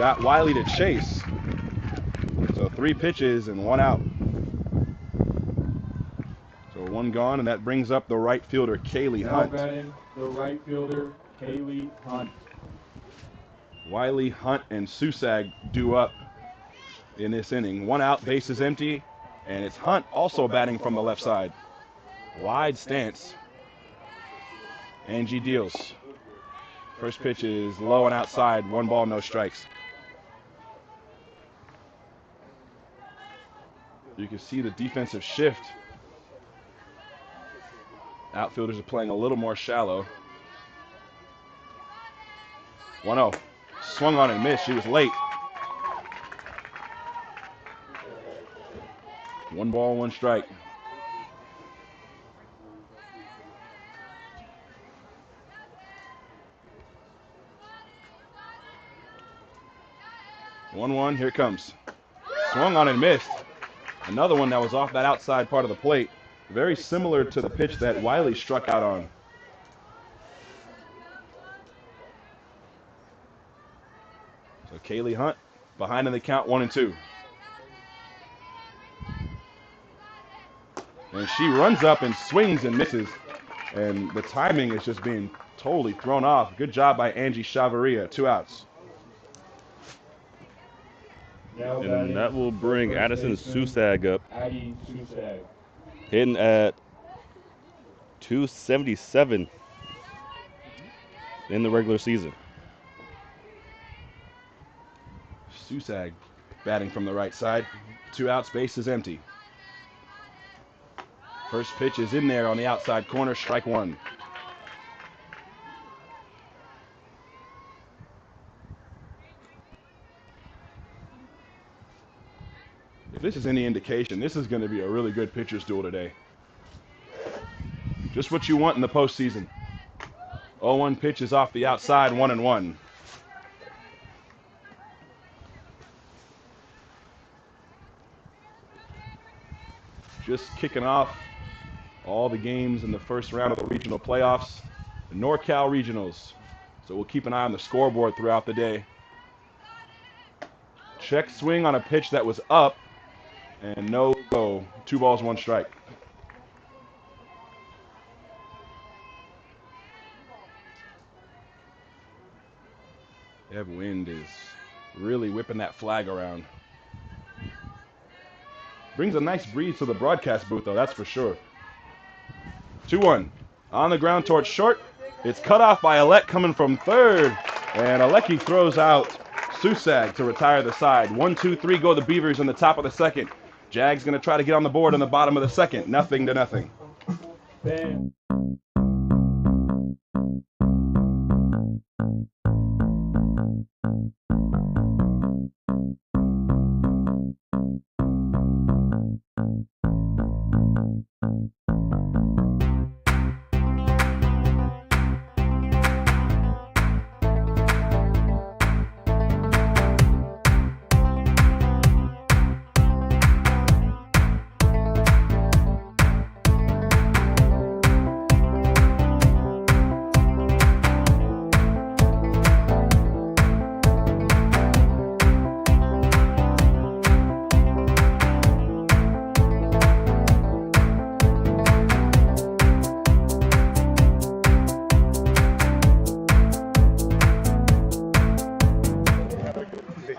got Wiley to chase. So 3 pitches and 1 out. So 1 gone, and that brings up the right fielder, Kaylee Hunt. Batting, the right fielder, Kaylee Hunt. Wiley, Hunt, and Susag due up in this inning. 1 out, bases empty, and it's Hunt also batting from the left side. Wide stance. Angie deals. First pitch is low and outside. 1 ball, no strikes. You can see the defensive shift. Outfielders are playing a little more shallow. 1-0. Swung on and missed. She was late. 1 ball, 1 strike. One, here it comes. Swung on and missed. Another one that was off that outside part of the plate. Very similar to the pitch that Wiley struck out on. So Kaylee Hunt behind in the count, 1-2. And she runs up and swings and misses. And the timing is just being totally thrown off. Good job by Angie Chavarria. 2 outs. And that will bring Addison Susag up. Addie Susag. Hitting at 277 in the regular season. Susag batting from the right side. 2 outs, base is empty. First pitch is in there on the outside corner, strike 1. If this is any indication, this is going to be a really good pitcher's duel today. Just what you want in the postseason. 0-1 pitch is off the outside, 1-1. Just kicking off all the games in the first round of the regional playoffs, the NorCal regionals. So we'll keep an eye on the scoreboard throughout the day. Check swing on a pitch that was up, and no go. 2 balls, 1 strike. Ev Wind is really whipping that flag around. Brings a nice breeze to the broadcast booth, though, that's for sure. 2-1. On the ground towards short. It's cut off by Alec coming from third. And Alecki throws out Susag to retire the side. 1, 2, 3 go the Beavers in the top of the second. Jag's going to try to get on the board in the bottom of the second. 0-0. Bam.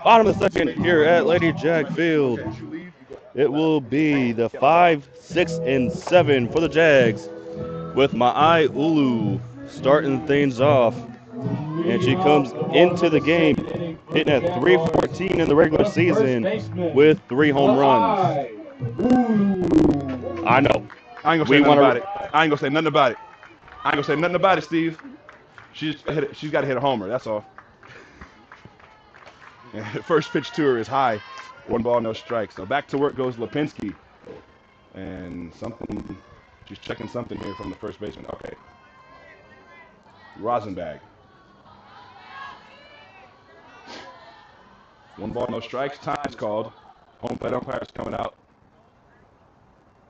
Bottom of the second here at LadyJag Field. It will be the 5, 6, and 7 for the Jags, with Ma'ai Ulu starting things off. And she comes into the game hitting at 314 in the regular season with 3 home runs. I know. I ain't gonna say nothing about it. I ain't gonna say nothing about it. I ain't gonna say nothing about it, Steve. She's got to hit a homer, that's all. And the first pitch to her is high. 1 ball, no strikes. So back to work goes Lipinski. And she's checking something here from the first baseman. Okay. Rosenbag. 1 ball, no strikes. Time's called. Home plate umpire's coming out.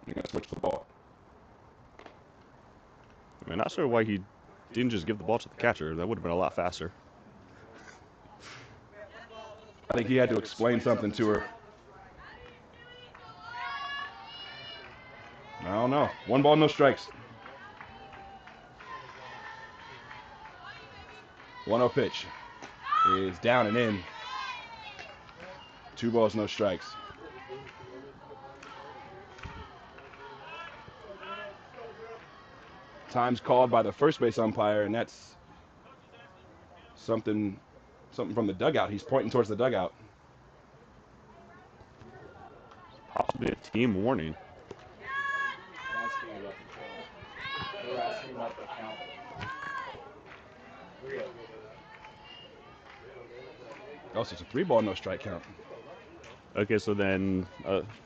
You're going to switch the ball. I'm not sure why he didn't just give the ball to the catcher. That would have been a lot faster. I think he had to explain something to her. I don't know. 1 ball, no strikes. 1-0 pitch is down and in. 2 balls, no strikes. Time's called by the first base umpire, and that's something from the dugout. He's pointing towards the dugout. Possibly a team warning. Oh, so it's a 3 ball, no strike count. Okay, so then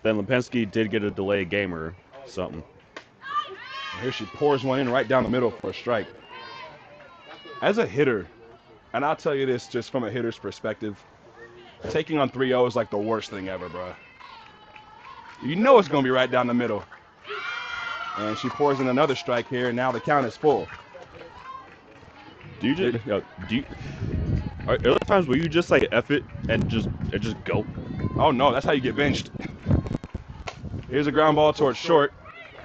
Lipinski did get a delayed game or something. And here she pours one in right down the middle for a strike. As a hitter, and I'll tell you this just from a hitter's perspective, taking on 3-0 is like the worst thing ever, bro. You know it's going to be right down the middle. And she pours in another strike here, and now the count is full. Are there times where you just say F it and just go? Oh no, that's how you get benched. Here's a ground ball towards short,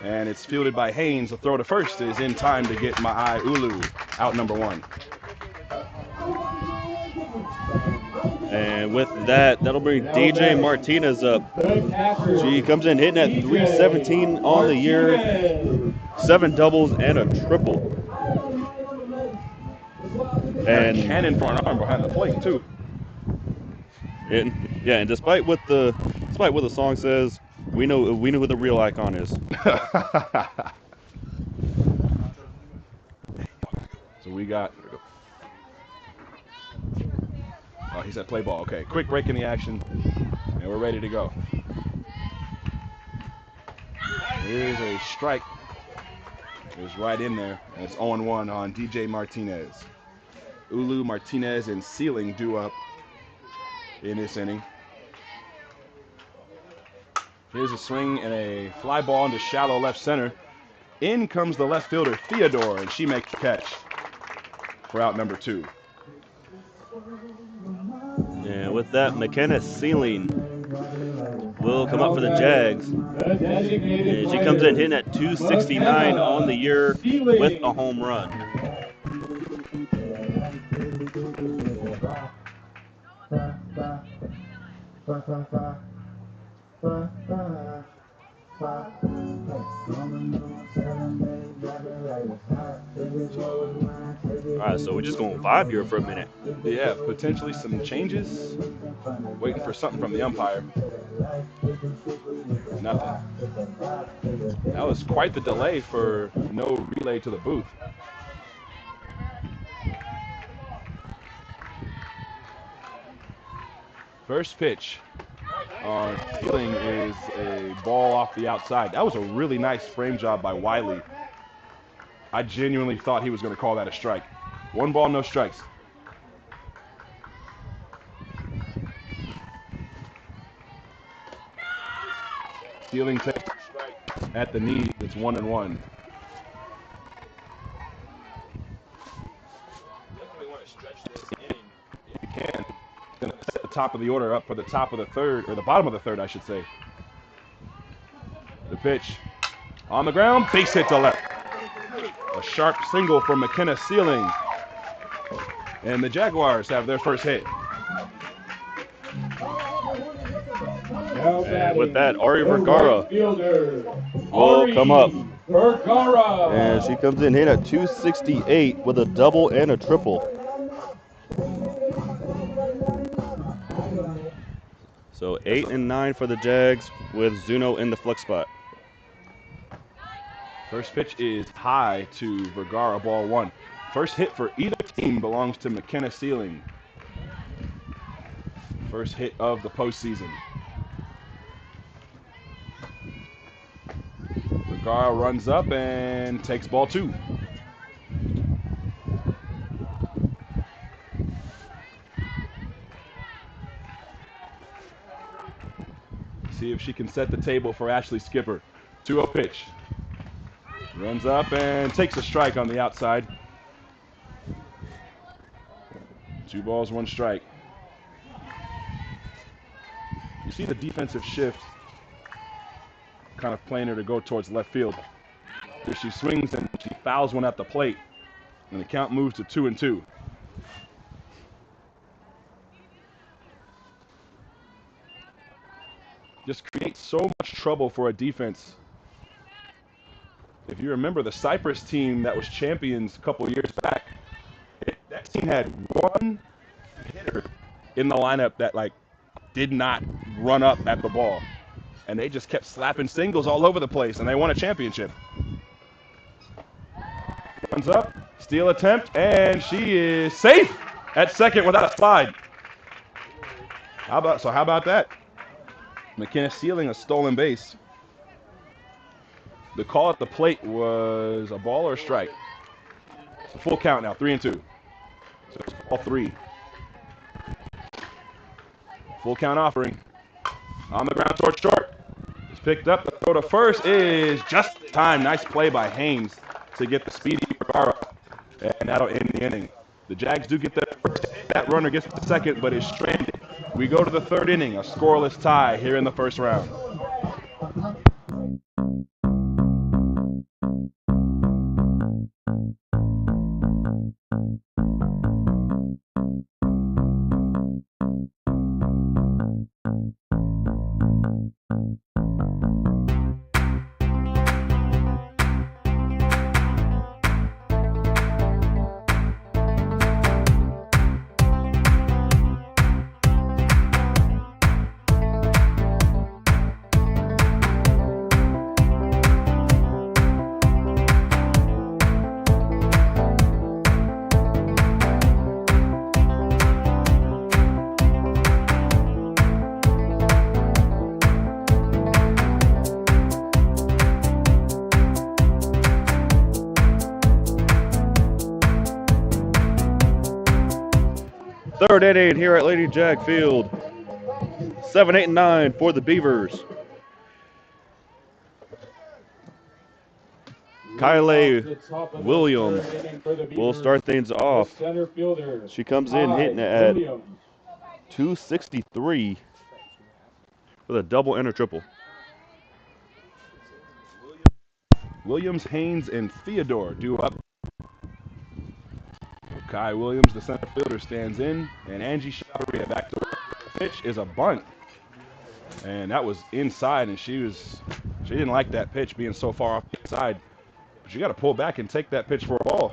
and it's fielded by Haynes. The throw to first is in time to get Ma'ai Ulu out number 1. And with that, that'll bring DJ Martinez up. She comes in hitting at 317 on the year, 7 doubles and a triple. And a cannon for an arm behind the plate too. And despite what the song says, we know who the real icon is. So we got. Oh, he said play ball. Okay, quick break in the action, and we're ready to go. Here's a strike. It was right in there, and it's 0-1 on DJ Martinez. Ulu, Martinez, and Sealing due up in this inning. Here's a swing and a fly ball into shallow left center. In comes the left fielder, Theodore, and she makes the catch for out number 2. And with that, McKenna Sealing will come up for the Jags. And she comes in hitting at 269 on the year with a home run. All right, so we're just going 5 here for a minute. Yeah, potentially some changes. Waiting for something from the umpire. Nothing. That was quite the delay for no relay to the booth. First pitch on Sealing is a ball off the outside. That was a really nice frame job by Wiley. I genuinely thought he was going to call that a strike. 1 ball, no strikes. Sealing takes a strike at the knee. It's 1-1. Definitely want to stretch this inning if you can. Going to set the top of the order up for the top of the third, or the bottom of the third, I should say. The pitch on the ground, base hit to left. A sharp single from McKenna Sealing. And the Jaguars have their first hit. And with that, Ari Vergara will come up. And she comes in hitting at 268 with a double and a triple. So 8 and 9 for the Jags with Zuno in the flex spot. First pitch is high to Vergara, ball 1. First hit for either team belongs to McKenna Sealing. First hit of the postseason. Vergara runs up and takes ball 2. See if she can set the table for Ashley Skipper. 2-0 pitch. Runs up and takes a strike on the outside. 2 balls, 1 strike. You see the defensive shift kind of playing her to go towards left field. If she swings and she fouls one at the plate, and the count moves to 2-2. Just creates so much trouble for a defense. If you remember the Cypress team that was champions a couple years back, that team had one hitter in the lineup that like did not run up at the ball, and they just kept slapping singles all over the place, and they won a championship. Runs up, steal attempt, and she is safe at second without a slide. How about that? McKenna stealing a stolen base. The call at the plate was a ball or a strike. It's a full count now, 3-2. So it's ball 3. Full count offering. On the ground towards short. It's picked up. The throw to first is just time. Nice play by Haynes to get the speedy Vergara, and that'll end the inning. The Jags do get that first. That runner gets the second, but is stranded. We go to the third inning, a scoreless tie here in the first round. Third inning here at LadyJag Field. 7, 8, and 9 for the Beavers. Kylie Williams will start things off. She comes in hitting at 263 with a double and a triple. Williams, Haynes, and Theodore due up. Kai Williams, the center fielder, stands in, and Angie Chavarria back to work. The pitch is a bunt, and that was inside, and she didn't like that pitch being so far off the inside. But you got to pull back and take that pitch for a ball.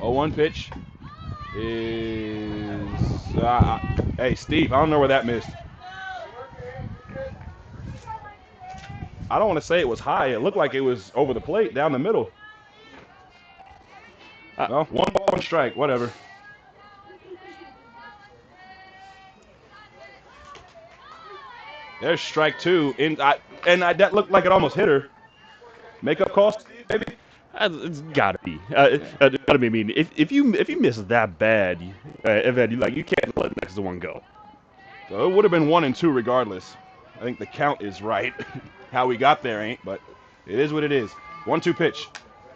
Oh, 1 pitch is hey Steve, I don't know where that missed. I don't want to say it was high. It looked like it was over the plate down the middle. No, 1 ball, 1 strike, whatever. There's strike 2, that looked like it almost hit her. Makeup call, Steve, maybe. It's gotta be. I mean, if you miss that bad, you can't let the next one go. So it would have been 1 and 2 regardless. I think the count is right. How we got there ain't, but it is what it is. 1-2 pitch.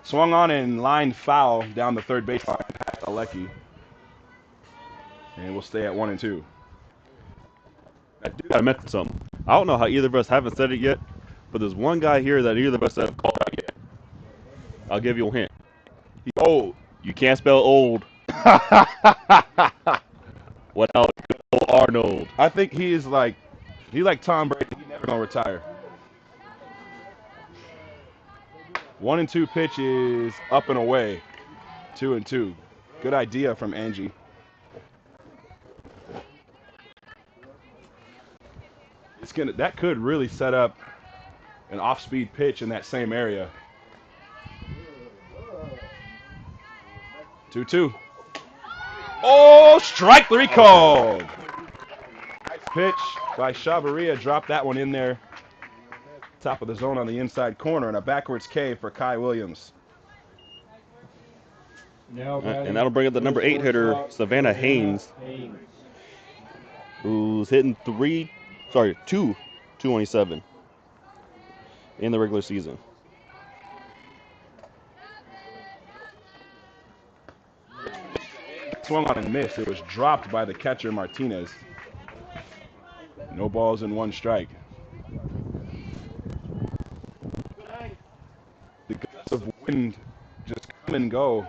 Swung on and line foul down the third baseline past Alecki. And we'll stay at 1 and 2. I meant something. I don't know how either of us haven't said it yet, but there's one guy here that neither of us have called out yet. I'll give you a hint. He's old. You can't spell old. What else? Old Arnold. I think he's like Tom Brady. He's never gonna retire. 1 and 2 pitch is up and away. 2 and 2. Good idea from Angie. That could really set up an off-speed pitch in that same area. 2-2. Oh, strike 3 called. Nice pitch by Chavarria. Dropped that one in there. Top of the zone on the inside corner, and a backwards K for Kai Williams. And that'll bring up the number 8 hitter, Savannah Haynes, who's hitting 2 227 in the regular season. Swung on and missed. It was dropped by the catcher, Martinez. No balls and 1 strike. The gusts of wind just come and go.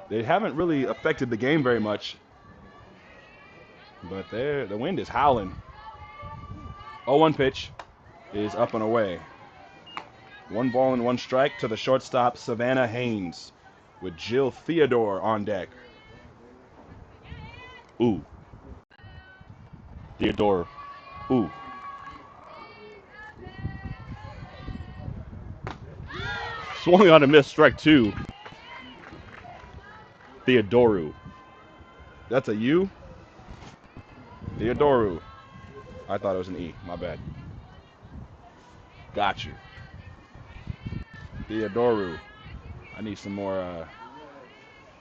They haven't really affected the game very much. But the wind is howling. 0-1 pitch is up and away. 1 ball and 1 strike to the shortstop, Savannah Haynes, with Jill Theodore on deck. Ooh. Theodore. Ooh. Swung on a miss, strike 2. Theodoru. That's a U? Theodoru. I thought it was an E. My bad. Got you. Theodoru. I need some more.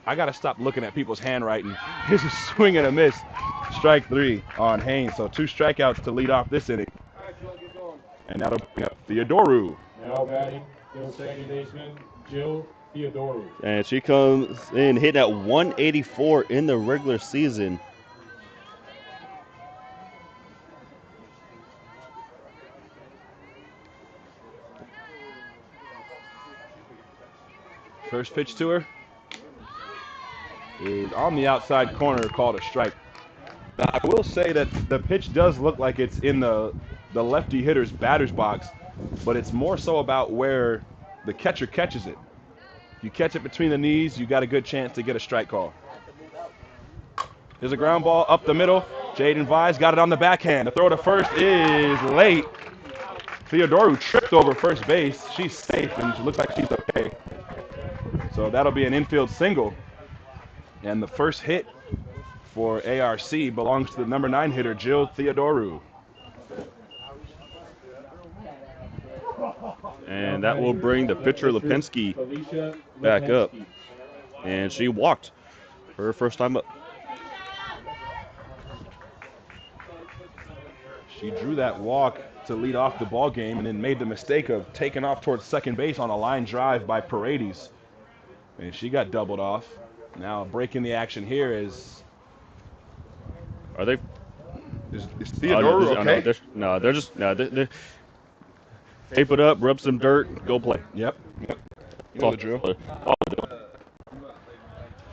I got to stop looking at people's handwriting. Here's a swing and a miss. Strike 3 on Haynes. So 2 strikeouts to lead off this inning. And that'll bring up Theodoru. Now batting, the second baseman, Jill Theodoru. And she comes in hitting at 184 in the regular season. First pitch to her is on the outside corner, called a strike. Now, I will say that the pitch does look like it's in the lefty hitter's batter's box, but it's more so about where the catcher catches it. If you catch it between the knees, you got a good chance to get a strike call. There's a ground ball up the middle. Jaden Vise got it on the backhand. The throw to first is late. Theodoru tripped over first base. She's safe, and she looks like she's okay. So that'll be an infield single. And the first hit for ARC belongs to the number 9 hitter, Jill Theodoru. And that will bring the pitcher Lipinski back up. And she walked for her first time up. She drew that walk to lead off the ball game and then made the mistake of taking off towards second base on a line drive by Paredes. And she got doubled off. Now breaking the action here is... Are they? Is Theodoru okay? They're just tape it up, rub some dirt, go play. Yep. You know the drill.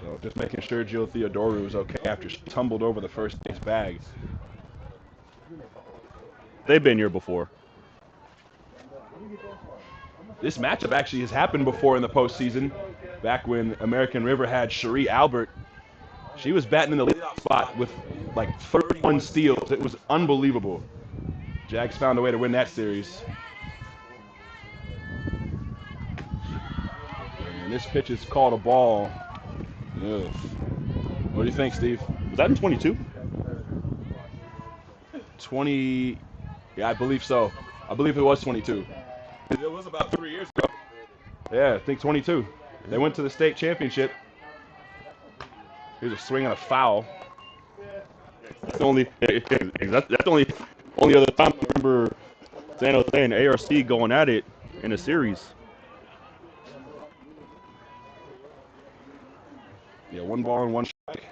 So just making sure Jill Theodoru is okay after she tumbled over the first base bag. They've been here before. This matchup actually has happened before in the postseason. Back when American River had Cherie Albert. She was batting in the leadoff spot with like 31 steals. It was unbelievable. Jags found a way to win that series. And this pitch is called a ball. Ugh. What do you think, Steve? Was that in 22? 20, yeah, I believe so. I believe it was 22. It was about 3 years ago. Yeah, I think 22. They went to the state championship. Here's a swing and a foul. That's the only other time I remember San Jose and ARC going at it in a series. Yeah, 1 ball and 1 strike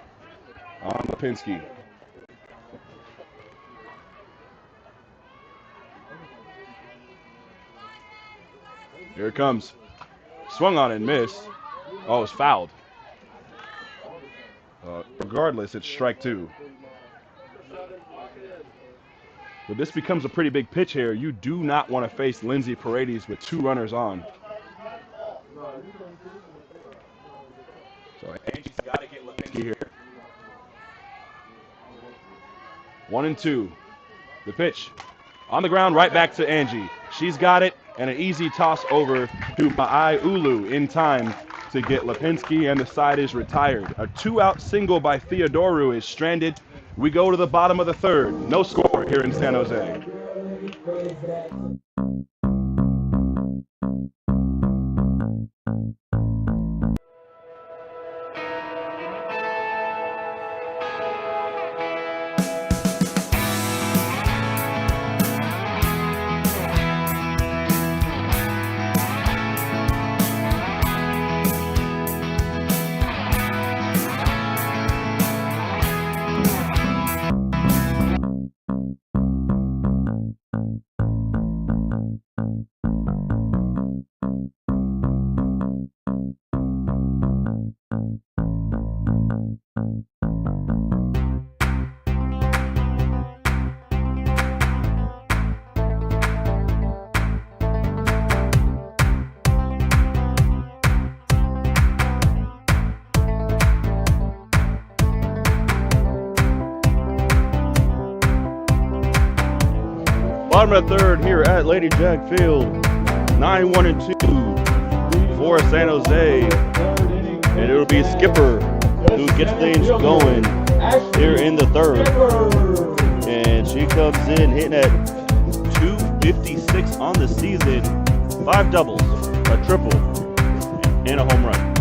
on Lipinski. Here it comes. Swung on and missed. Oh, it's fouled. Regardless, it's strike 2. But this becomes a pretty big pitch here. You do not want to face Lindsay Paredes with 2 runners on. So Angie's got to get Lipinski here. 1-2. The pitch on the ground, right back to Angie. She's got it, and an easy toss over to Ma'ai Ulu in time to get Lipinski, and the side is retired. A 2-out single by Theodoru is stranded. We go to the bottom of the 3rd. No score here in San Jose. Bottom of the third here at LadyJag Field. 9-1-2 for San Jose. And it'll be Skipper who gets things going here in the third. And she comes in hitting at 256 on the season. 5 doubles, a triple, and a home run.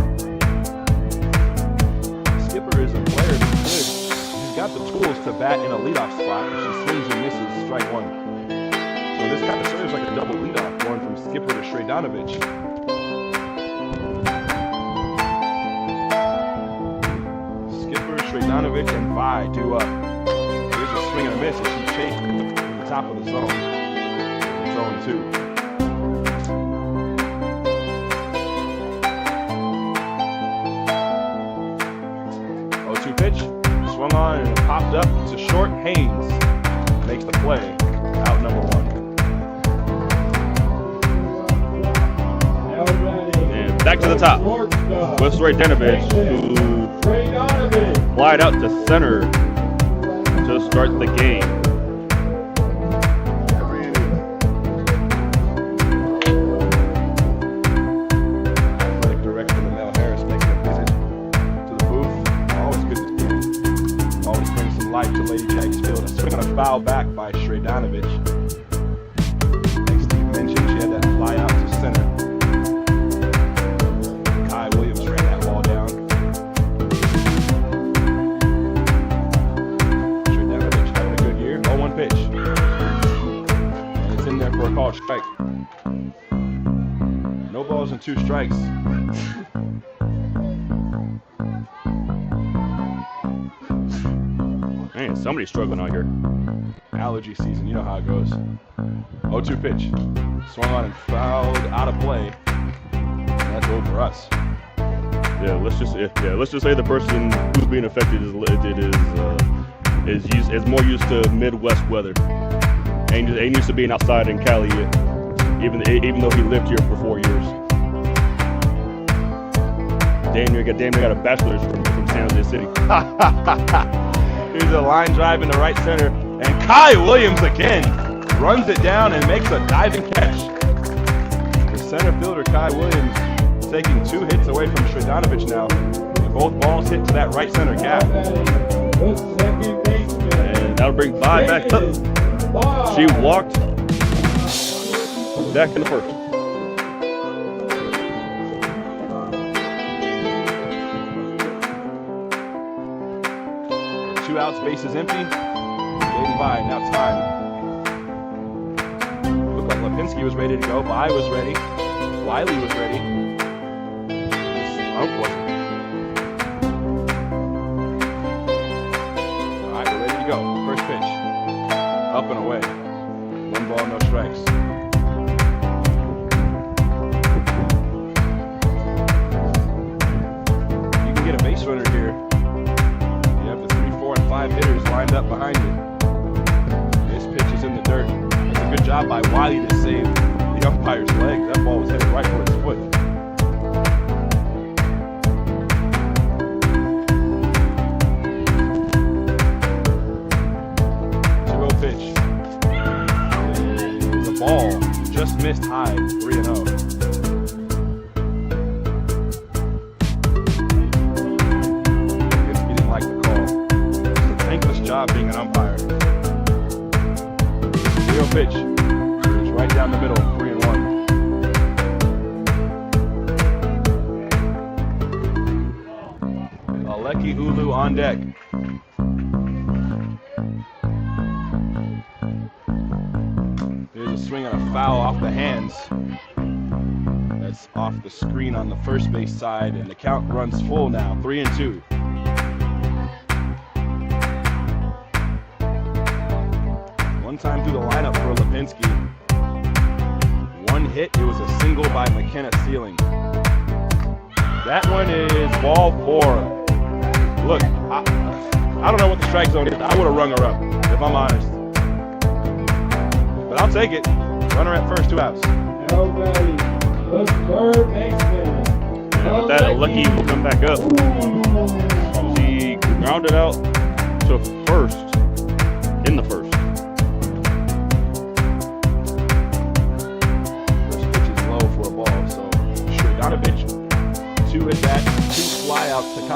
Skipper is a player who's good. She's got the tools to bat in a leadoff spot. If she swings and misses, strike one. So this kind of serves like a double leadoff, going from Skipper to Sredanovich. Skipper, Sredanovich, and Vi do up. Here's a swing and a miss as she chased to the top of the zone. It's 0-2. 0-2 pitch, swung on and popped up to short. Haynes makes the play, out number 1. And back to the top with Sredanovich, who flied out to center to start the game. Athletic director Mel Harris making a visit to the booth. Always good to see him. Always brings some life to LadyJag's field. A swing and a foul back by Sredanovich. Like Steve mentioned, she had that fly out to center. Kai Williams ran that ball down. Sredanovich having a good year. 0-1 pitch. And it's in there for a called strike. No balls and 2 strikes. Man, somebody's struggling out here. Allergy season, you know how it goes. 0-2 pitch. Swung on and fouled out of play. And that's over for us. Yeah, let's just say the person who's being affected is more used to Midwest weather. Ain't used to being outside in Cali yet, even though he lived here for 4 years. Damn near got a bachelor's from San Jose City. Here's a line drive into right center, and Kai Williams again runs it down and makes a diving catch. The center fielder Kai Williams taking 2 hits away from Sredanovich now, and both balls hit to that right center gap. And that'll bring Vi back up. She walked back in the first. Two outs, bases empty. Jaden Vi now time. Looked like Lipinski was ready to go. Vi was ready. Wiley was ready. Ump wasn't. All right, we're ready to go. First pitch. Up and away. 1 ball, no strikes. You can get a base runner here. You have the 3, 4, and 5 hitters lined up behind you. This pitch is in the dirt. It's a good job by Wiley to save the umpire's leg. That ball was headed right for his foot. Pitch. The ball just missed high, 3-0. Lipinski didn't like the call. It's a thankless job being an umpire. 3-0 pitch. It's right down the middle, 3-1. Aleki Ulu on deck. Swing on a foul off the hands. That's off the screen on the first base side, and the count runs full now, 3-2. One time through the lineup for Lipinski. 1 hit, it was a single by McKenna Sealing. That one is ball 4. Look, I don't know what the strike zone is. I would have rung her up, if I'm honest. But I'll take it. Runner at first, 2 outs. Nobody. The third baseman. And with that, Lucky will come back up. She grounded out to first in the first.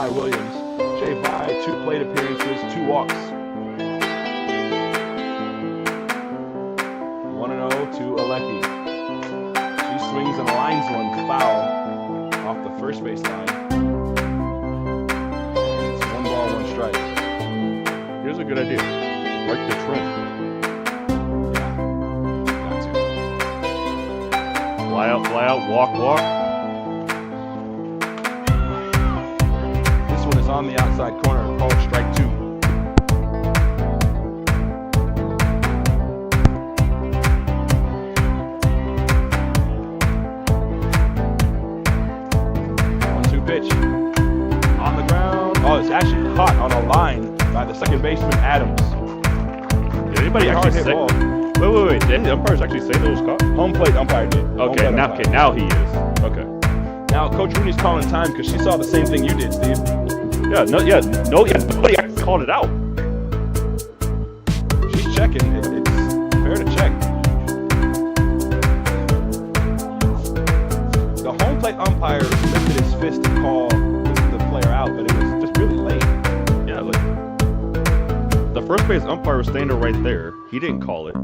J.Vi. Williams. J.Vi, 2 plate appearances, 2 walks. 1-0 to Alecki. She swings and lines one foul off the first base line. It's 1 ball, 1 strike. Here's a good idea. Break the trim. Got to. Fly out, walk. This one is on the outside corner, called strike 2. Pitch on the ground. Oh, it's actually caught on a line by the second baseman Adams. Did anybody Hard actually hit say? ball. Wait. Did the umpires actually say that was caught? Home plate umpire did. Okay, now he is. Okay. Now Coach Rooney's calling time because she saw the same thing you did, Steve. Nobody actually called it out. She's checking. It's fair to check. The home plate umpire lifted his fist to call the player out, but it was just really late. Yeah, like the first base umpire was standing right there. He didn't call it.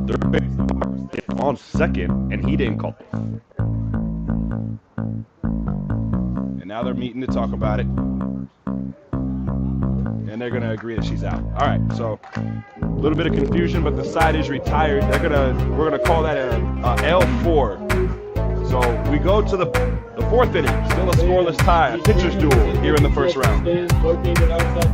Third base umpire was on second, and he didn't call it. And now they're meeting to talk about it. And they're gonna agree that she's out. All right, so a little bit of confusion, but the side is retired. We're gonna call that a L4. So we go to the 4th inning, still a scoreless tie, a pitcher's duel here in the first round. Located outside.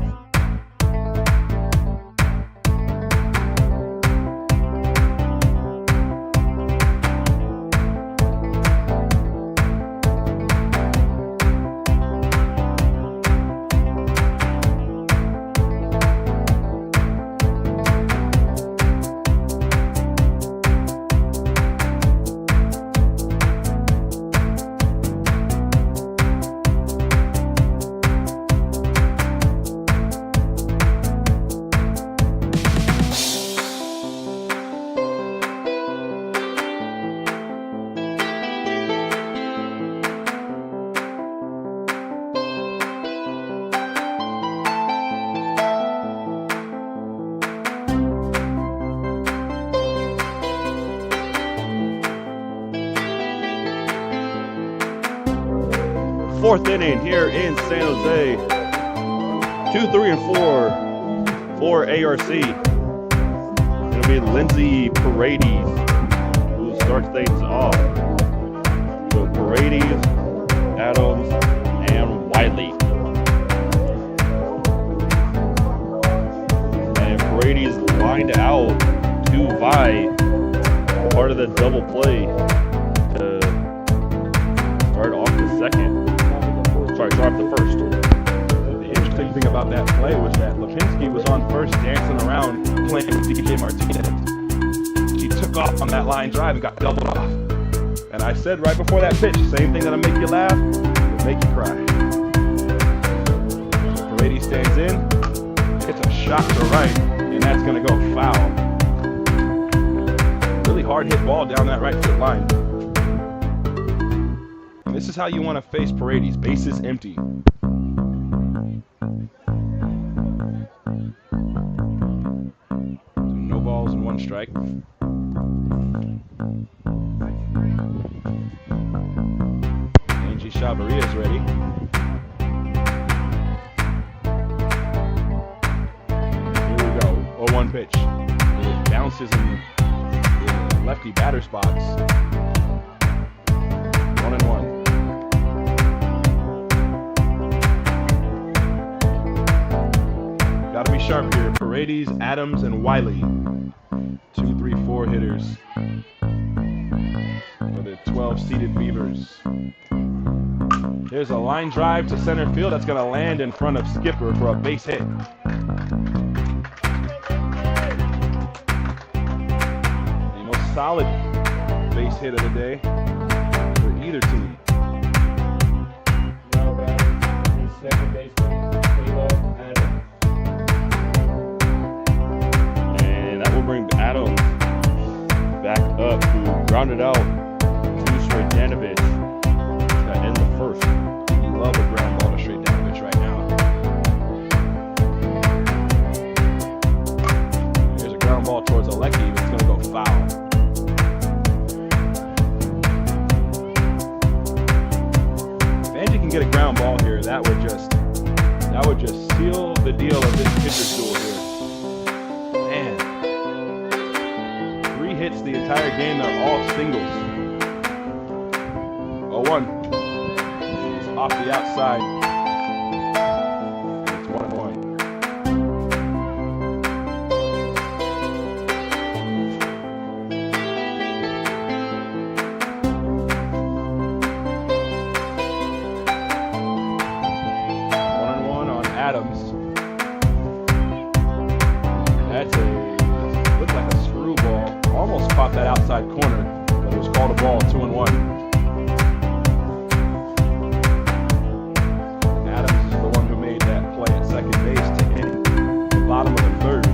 Fourth inning here in San Jose. 2, 3, and 4 for ARC. It'll be Lindsay Paredes who starts things off. So Paredes, Adams, and Wiley. And Paredes lined out to Vi, part of the double play to start off the second. Start off the first. The interesting thing about that play was that Lipinski was on first dancing around playing with DJ Martinez. He took off on that line drive and got doubled off. And I said right before that pitch, same thing that'll make you laugh, will make you cry. So Paredes stands in, hits a shot to right, and that's going to go foul. Really hard hit ball down that right field line. This is how you want to face Paredes. Bases empty. No balls and 1 strike. Angie Chavarria is ready. Here we go. 0-1 pitch. It bounces in the lefty batter's box. 1-1. Got to be sharp here. Paredes, Adams, and Wiley. 2, 3, 4 hitters for the 12-seeded Beavers. There's a line drive to center field that's going to land in front of Skipper for a base hit. The most solid base hit of the day for either team. Now batting is second baseman, Adams. And that will bring Adams back up, who grounded out to Stradanovich in the first. You love a ground ball to Stradanovich right now. foul. If Angie can get a ground ball here, that would just seal the deal of this pitcher's duel here. Man. 3 hits the entire game, they're all singles. 0-1. It's off the outside. It's 1-1. Adams. That's looked like a screwball. Almost caught that outside corner, but it was called a ball. 2-1. Adams is the one who made that play at second base to end the bottom of the third.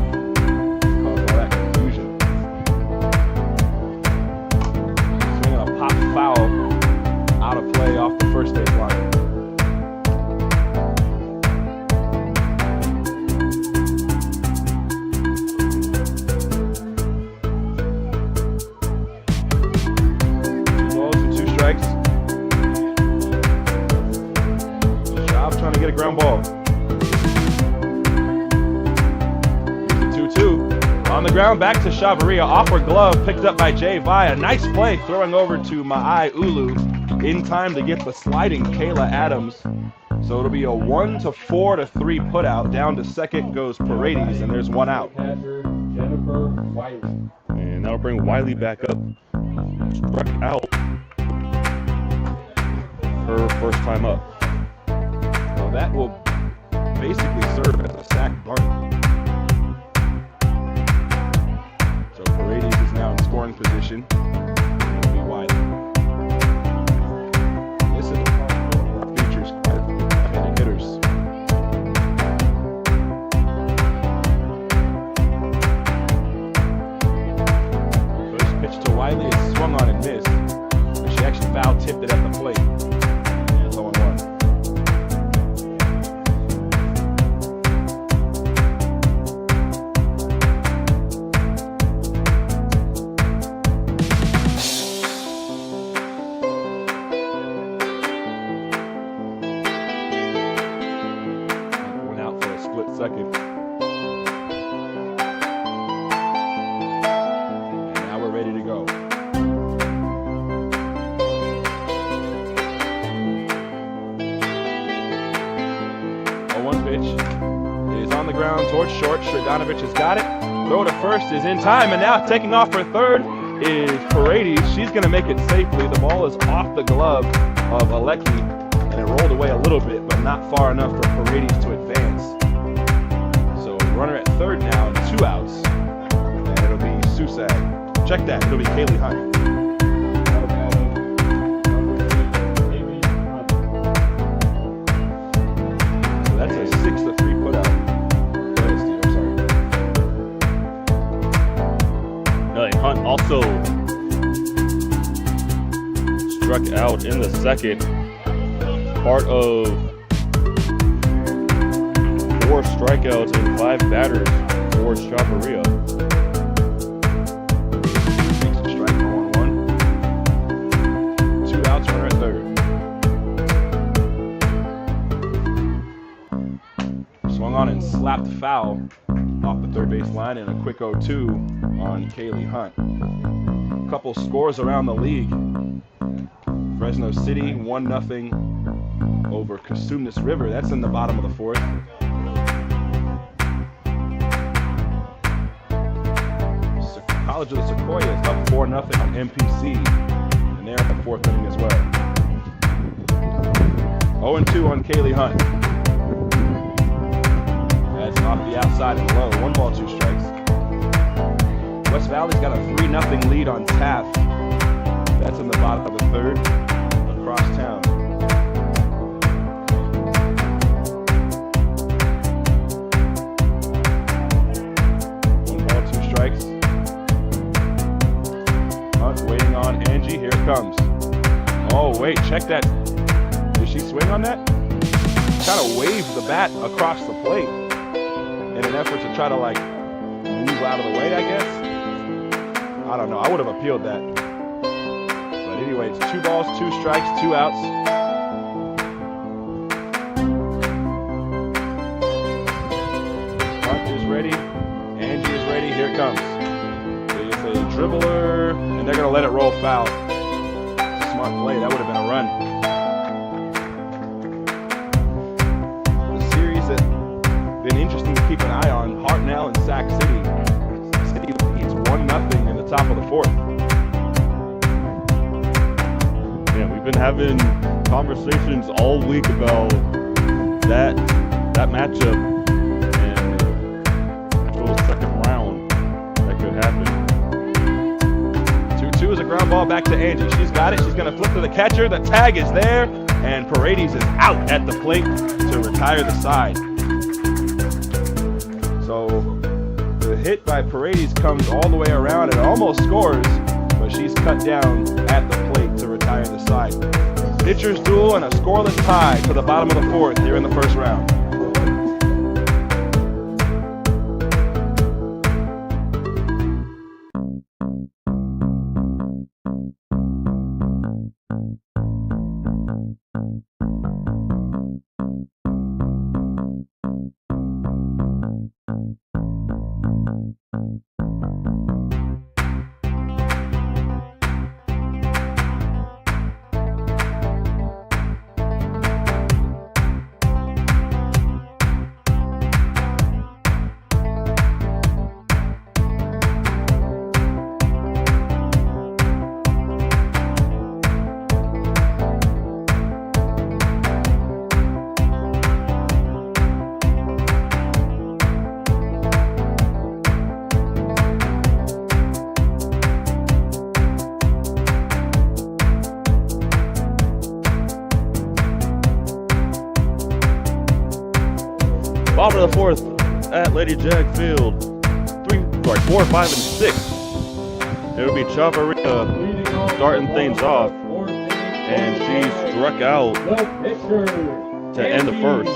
Caused all that confusion. Swinging a pop foul out of play off the first base line. Trying to get a ground ball. 2-2. On the ground, back to Chavarria. Awkward glove picked up by Jay Vaya. Nice play throwing over to Ma'ai Ulu in time to get the sliding Kayla Adams. So it'll be a 1-4-3 put out. Down to second goes Paredes, and there's 1 out. And that'll bring Wiley back up. Struck out her first time up. That will basically serve as a sack bunt. So Paredes is now in scoring position. It'll be Wiley. This is features quite many hitters. First pitch to Wiley is swung on and missed. She actually foul tipped it at the plate. It's 0-1. Second. And now we're ready to go. 0-1 pitch is on the ground towards short. Shredanovic has got it. Throw to first is in time, and now taking off for third is Paredes. She's going to make it safely. The ball is off the glove of Alecki, and it rolled away a little bit, but not far enough for Paredes to advance. Runner at third now, and 2 outs. And it'll be Susag. Check that, it'll be Kaylee Hunt. So that's a 6-3 put out. Go ahead, Steve, I'm sorry. Hunt also struck out in the second. Part of 4 strikeouts and 5 batters for Chavarria. Makes a strike for 1-1. 2 outs, runner at third. Swung on and slapped foul off the third base line, and a quick 0-2 on Kaylee Hunt. A couple scores around the league. Fresno City 1-0 over Cosumnes River. That's in the bottom of the fourth. College of the Sequoias up 4-0 on MPC, and they're at the 4th inning as well. 0-2 on Kaylee Hunt. That's off the outside and low. 1 ball, 2 strikes. West Valley's got a 3-0 lead on Taft. That's in the bottom of the third, across town. Waiting on Angie, here it comes. Oh wait, check that. Did she swing on that? Kind of waved the bat across the plate in an effort to try to like move out of the way, I guess. I don't know. I would have appealed that. But anyway, it's 2 balls, 2 strikes, 2 outs. Mark is ready. Angie is ready. Here it comes. It's a dribbler, and they're going to let it roll foul. Smart play. That would have been a run. The series that been interesting to keep an eye on, Hartnell and Sac City. City leads 1-0 in the top of the 4th. Yeah, we've been having conversations all week about that matchup and actual second round that could happen. 2-2 is a ground ball back to Angie. She's got it. She's going to flip to the catcher. The tag is there, and Paredes is out at the plate to retire the side. So the hit by Paredes comes all the way around and almost scores, but she's cut down at the plate to retire the side. Pitchers duel and a scoreless tie to the bottom of the 4th here in the first round. Bottom of the 4th at LadyJag Field. 4, 5, and 6. It'll be Chavarria starting things off, and she struck out to end the first.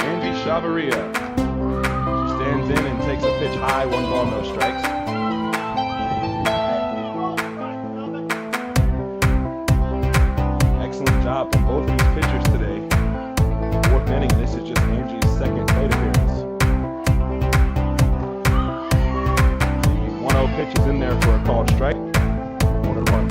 Angie Chavarria stands in and takes a pitch high, 1 ball, no strikes. Job from both of these pitchers today. 4th inning, and this is just Angie's 2nd plate appearance. 1-0 pitch is in there for a called strike. 1-1.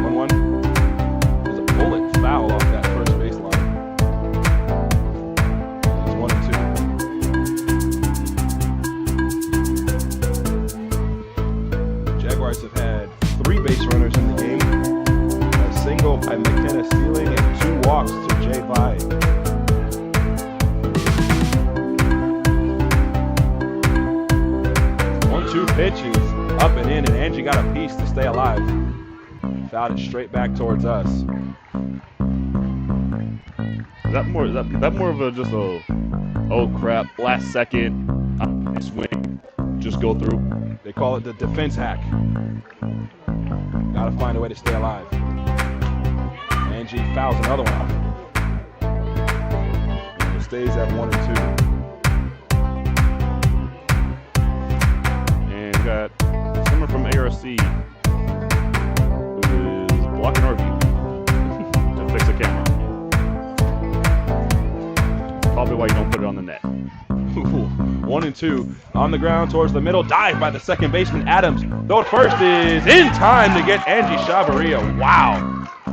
1-1. There's a bullet foul off that first baseline. It's 1-2. Jaguars have had 3 base runners in the game, a single by McKenna Sealing and 2 walks to Jay Vi. One-two pitch is up and in, and Angie got a piece to stay alive. Fouled it straight back towards us. Is that more of a just a oh crap, last second swing, just go through? They call it the defense hack. Gotta find a way to stay alive. Angie fouls another one off. It stays at 1-2. And we got someone from ARC who is blocking our view to fix the camera. Probably why you don't put it on the net. 1-2 on the ground towards the middle. Dive by the second baseman Adams. Though at first is in time to get Angie Chavarria. Wow,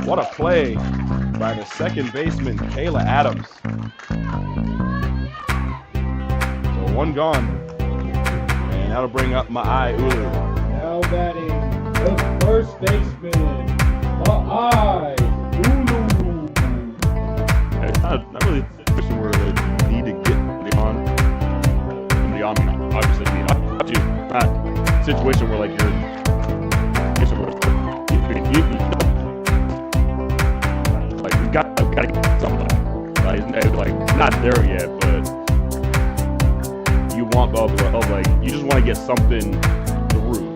what a play by the second baseman Kayla Adams. So 1 gone, and that'll bring up Ma'ai Ulu. Now batting the first baseman, Ma'ai Ulu. It's not really a situation where you need to get on. Obviously, not a situation where like you're like we gotta get something. Like not there yet, but you want of like you just want to get something through.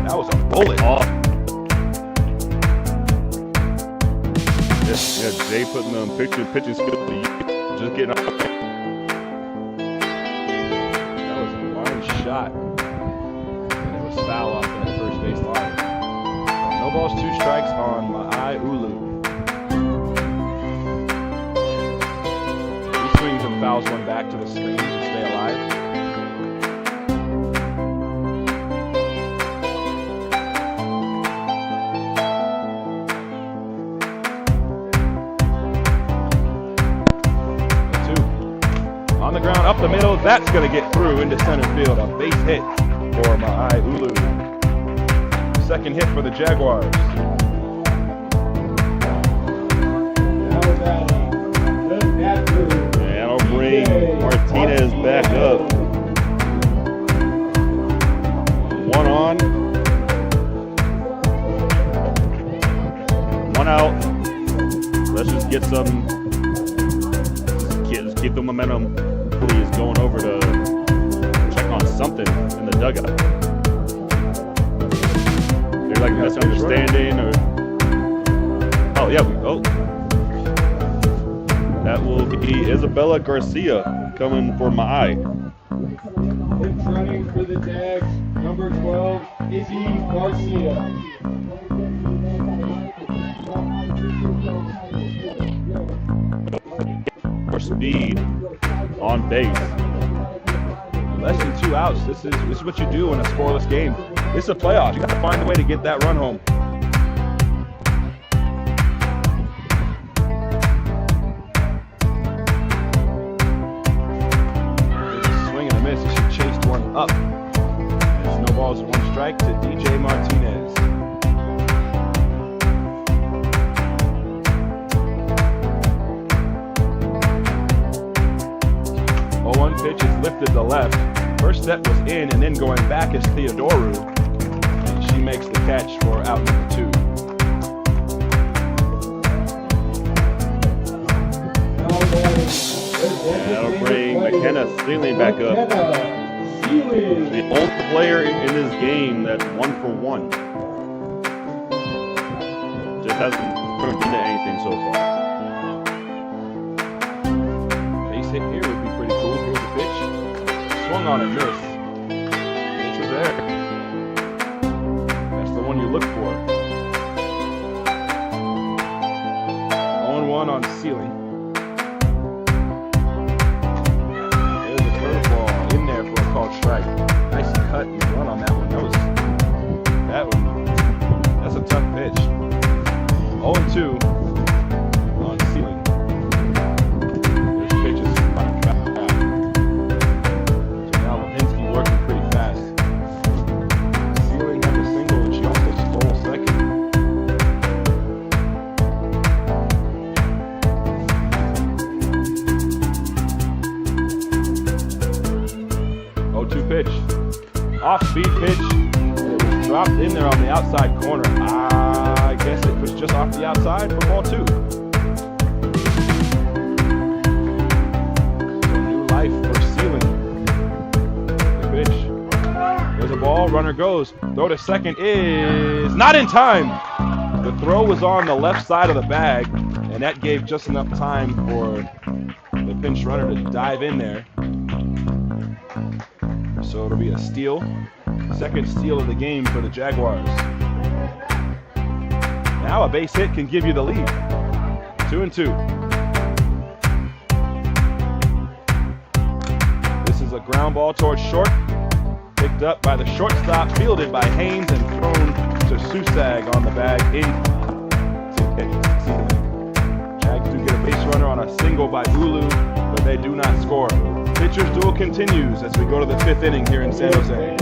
That was a bullet. Yeah, Jay putting them pitching skills to you. Just getting up. That was a line shot. And it was foul off that first base line. No balls, 2 strikes on my Ulu. He swings and fouls one back to the screen to stay alive. On the ground, up the middle, that's going to get through into center field. A base hit for my Ulu. Second hit for the Jaguars. And I'll bring Martinez back up. 1 on. 1 out. Let's just get some. Just keep the momentum. Is going over to check on something in the dugout. They're like misunderstanding or that will be Isabella Garcia coming for my eye. It's running for the Jags, number 12, Izzy Garcia. For speed on base. Less than 2 outs. This is what you do in a scoreless game. It's a playoff. You got to find a way to get that run home. It's a swing and a miss. She chased one up. It's no balls, 1 strike to DJ Martinez. 0-1 pitch is lifted to left. First step was in, and then going back is Theodoru. And she makes the catch for out number 2. That'll bring McKenna Sealing back up. The only player in this game that's 1 for 1. Just hasn't turned into anything so far. Base hit here would be pretty cool. Here's the pitch. Swung on and missed. Pitch was there. That's the one you look for. 0-1 on Sealing. There's a curveball in there for a called strike. Nice cut and run on that one. That's a tough pitch. 0-2 on Sealing. This pitch is running back. So now Levinsky working pretty fast. Sealing had the single and she also stole second. 0-2 pitch. Off-speed pitch. It was dropped in there on the outside corner. I guess it was just off the outside for ball 2. So new life for Sealing. The pitch. There's a ball. Runner goes. Throw to second is not in time. The throw was on the left side of the bag, and that gave just enough time for the pinch runner to dive in there. So it'll be a steal. Second steal of the game for the Jaguars. Now a base hit can give you the lead. 2-2. This is a ground ball towards short. Picked up by the shortstop, fielded by Haynes, and thrown to Susag on the bag in. Jags do get a base runner on a single by Ulu, but they do not score. Pitchers duel continues as we go to the 5th inning here in San Jose.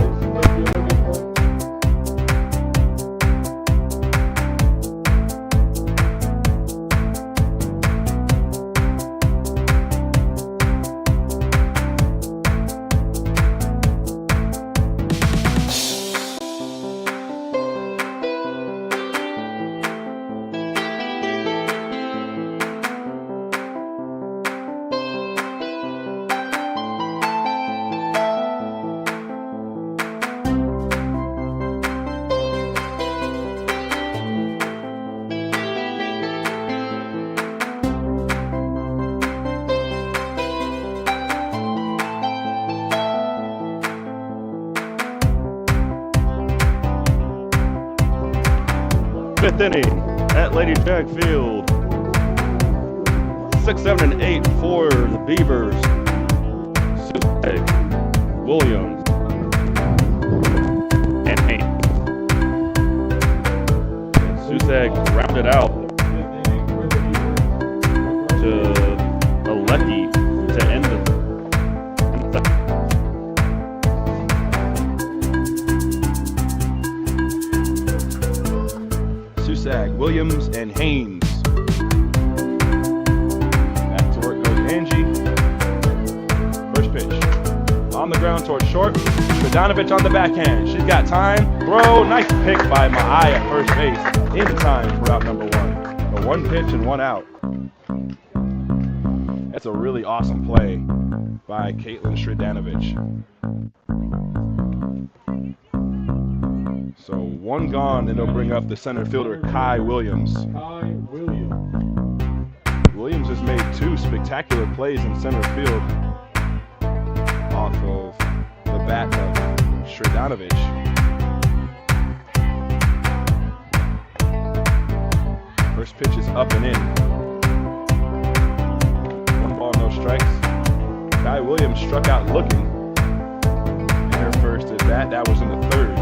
5th inning at LadyJag Field. 6, 7, and 8 for the Beavers. Susag, Williams, and Haynes. Susag rounded out to Alecki to end the Susag, Williams, and Haynes. Back to work goes Angie. First pitch. On the ground towards short. Shredanovich on the backhand. She's got time. Throw. Nice pick by Ma'ai at first base. In time for out number 1. A 1 pitch and 1 out. That's a really awesome play by Caitlin Shredanovich. So 1 gone, and they'll bring up the center fielder, Kai Williams. Kai Williams. Williams has made 2 spectacular plays in center field off of the bat of Shredanovich. First pitch is up and in. 1 ball, no strikes. Kai Williams struck out looking in her first at bat. That was in the 3rd.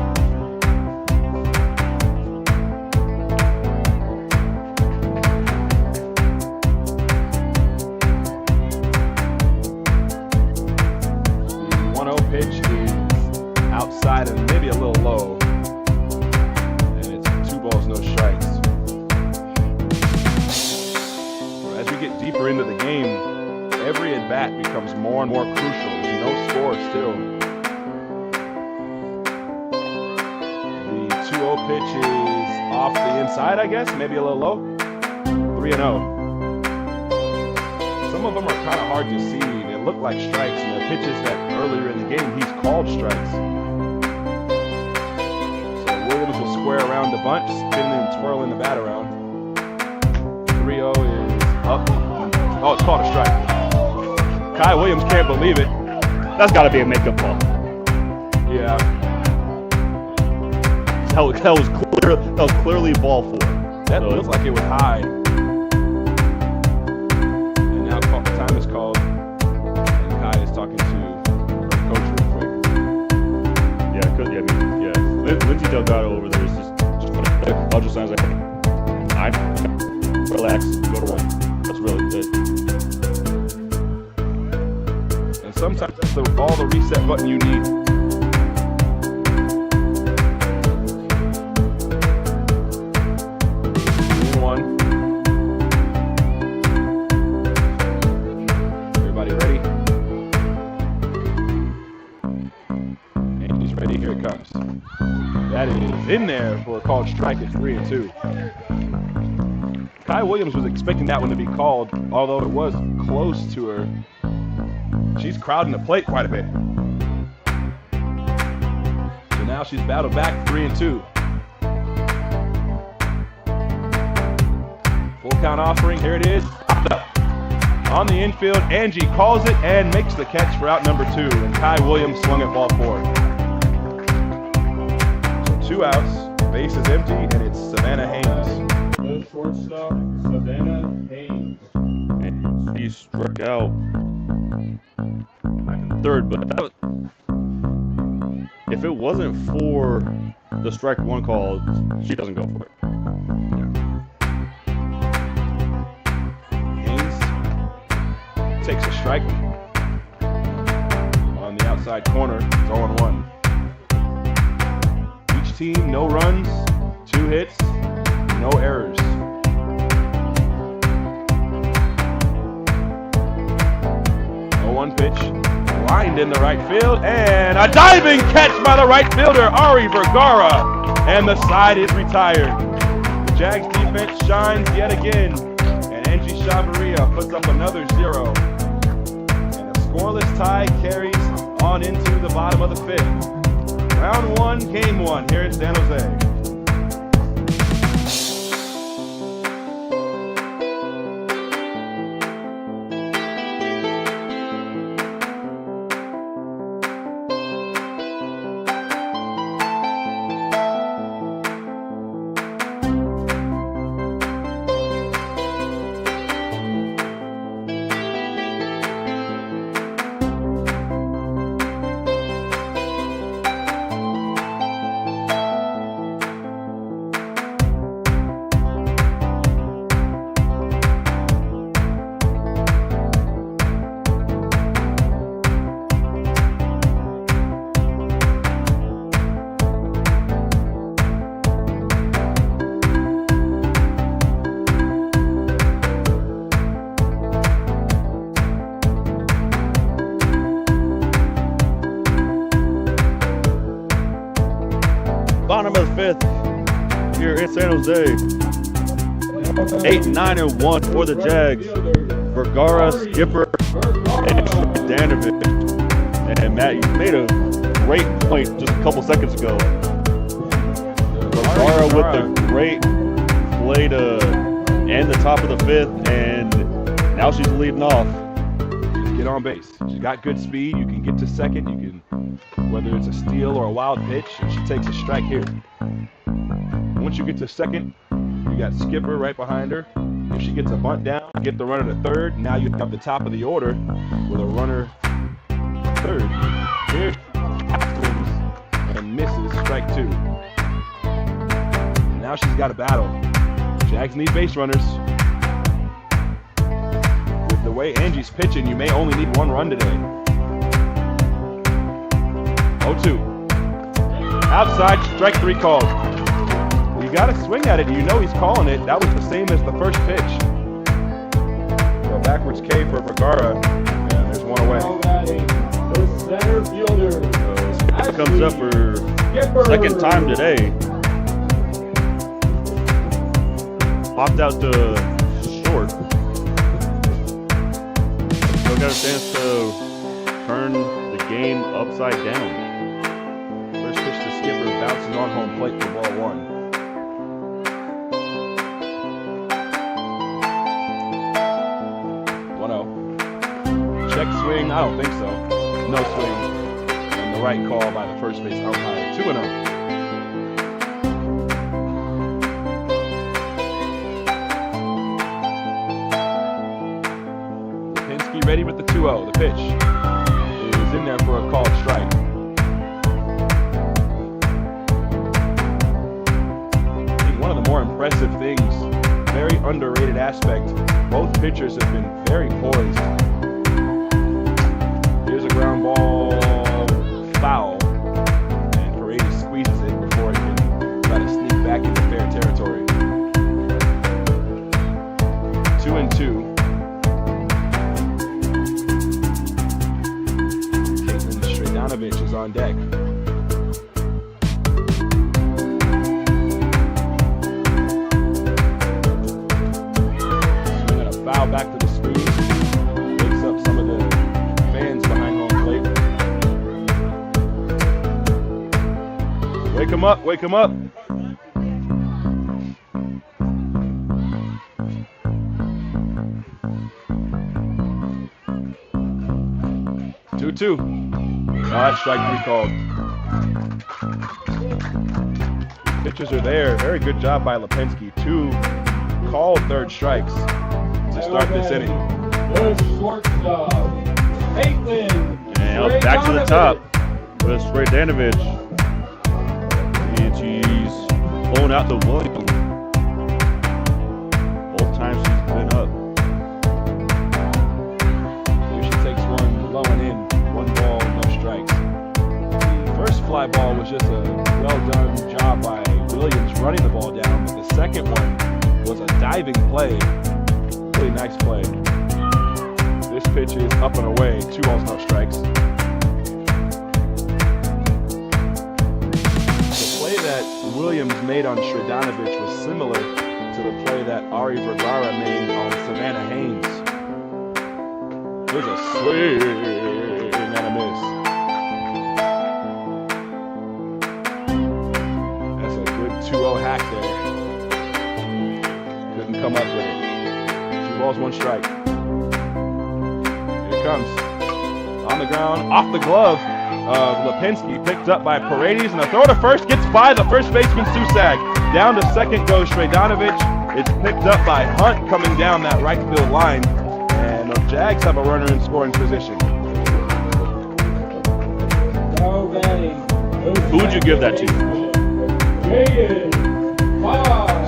Pitch is outside and maybe a little low, and it's 2 balls, no strikes. So as we get deeper into the game, every at bat becomes more and more crucial. There's no score still. The 2-0 pitch is off the inside, I guess, maybe a little low. 3-0. Some of them are kind of hard to see. They look like strikes, and they're pitches that earlier in the game he's called strikes. So Williams will square around the bunch, spinning and twirling the bat around. 3-0 is up. Oh, it's called a strike. Kai Williams can't believe it. That's got to be a makeup call. Yeah. That was clearly ball 4. That looks like it was high. Time is called, and Kai is talking to her coach real quick. Lindsay Delgado over there is just I'll just sounds like, I relax, go to work. That's really good. And sometimes that's all the reset button you need. That is in there for a called strike at 3-2. Kai Williams was expecting that one to be called, although it was close to her. She's crowding the plate quite a bit. So now she's battled back 3-2. Full count offering, here it is. Popped up. On the infield, Angie calls it and makes the catch for out number 2. And Kai Williams swung at ball 4. 2 outs, base is empty, and it's Savannah Haynes. The shortstop, Savannah Haynes. And he struck out back in the 3rd, but that was, if it wasn't for the strike 1 call, she doesn't go for it. Haynes takes a strike on the outside corner. It's 0-1. Team, no runs, 2 hits, no errors. 0-1 pitch, lined in the right field, and a diving catch by the right fielder, Ari Vergara, and the side is retired. The Jags defense shines yet again, and Angie Chavarria puts up another 0. And a scoreless tie carries on into the bottom of the 5th. Round 1, game 1 here in San Jose. of the fifth here in San Jose. 8-9-1 for the Jags. Vergara, Skipper, and Danovich. And Matt, you made a great point just a couple seconds ago. Vergara with the great play to end the top of the fifth, and now she's leading off. Get on base. She's got good speed. You can get to second. You can, whether it's a steal or a wild pitch, and she takes a strike here. Once you get to second, you got Skipper right behind her. If she gets a bunt down, get the runner to third. Now you have the top of the order with a runner third. Here, swings and misses, strike two. And now she's got a battle. Jags need base runners. With the way Angie's pitching, you may only need one run today. 0-2. Outside, strike three called. You got to swing at it. You know he's calling it. That was the same as the first pitch. So backwards K for Vergara, and there's one away. The center fielder. Skipper comes up for second time today. Popped out to short. Still got a chance to turn the game upside down. First pitch to Skipper, bounces on home plate for ball one. 1-0. Check swing, I don't think so. No swing. And the right call by the first base umpire. 2-0. Lipinski ready with the 2-0. The pitch is in there for a called strike. I think one of the more impressive things, very underrated aspect, both pitchers have been very poised. Here's a ground ball, foul, and Paredes squeezes it before it can try to sneak back into fair territory. 2-2. Caitlin Stradanovich is on deck. Swinging a foul back to the screen. Wakes up some of the fans behind home plate. Wake him up, wake him up. Two. Now that's strike three called. Pitchers are there. Very good job by Lipinski. 2 called third strikes to start this inning. The shortstop, Caitlin. And back to the top with Stradanovich. And she's blown out the Williams. Both times she's been up. Here she takes one low and in. 1 ball, no strikes. The first fly ball was just a well-done job by Williams running the ball down, but the second one was a diving play. Really nice play. This pitch is up and away. 2 balls, no strikes. The play that Williams made on Stradanovich was similar to the play that Ari Vergara made on Savannah Haynes. There's a swing and a miss. That's a good 2-0 hack there. Couldn't come up with it. 2 balls, 1 strike. Here it comes. On the ground, off the glove of Lipinski, picked up by Paredes, and a throw to first gets by the first baseman Susag. Down to second goes Stradanovich. It's picked up by Hunt coming down that right field line, and the Jags have a runner in scoring position. Who would you give that to?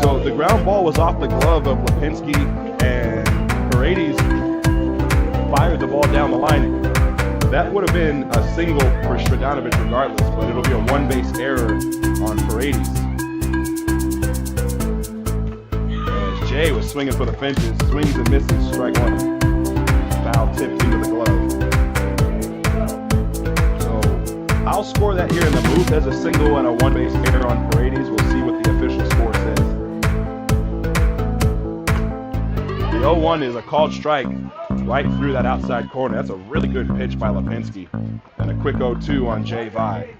So the ground ball was off the glove of Lipinski, and Paredes fired the ball down the line. That would have been a single for Stradanovich regardless, but it'll be a 1-base error on Paredes. As Jay was swinging for the fences, swings and misses, strike 1. Foul tipped into the glove. So how I'll score that here in the booth as a single and a one-base error on Paredes. We'll see what the official score says. The 0-1 is a called strike right through that outside corner. That's a really good pitch by Lipinski. And a quick 0-2 on Jay Vi.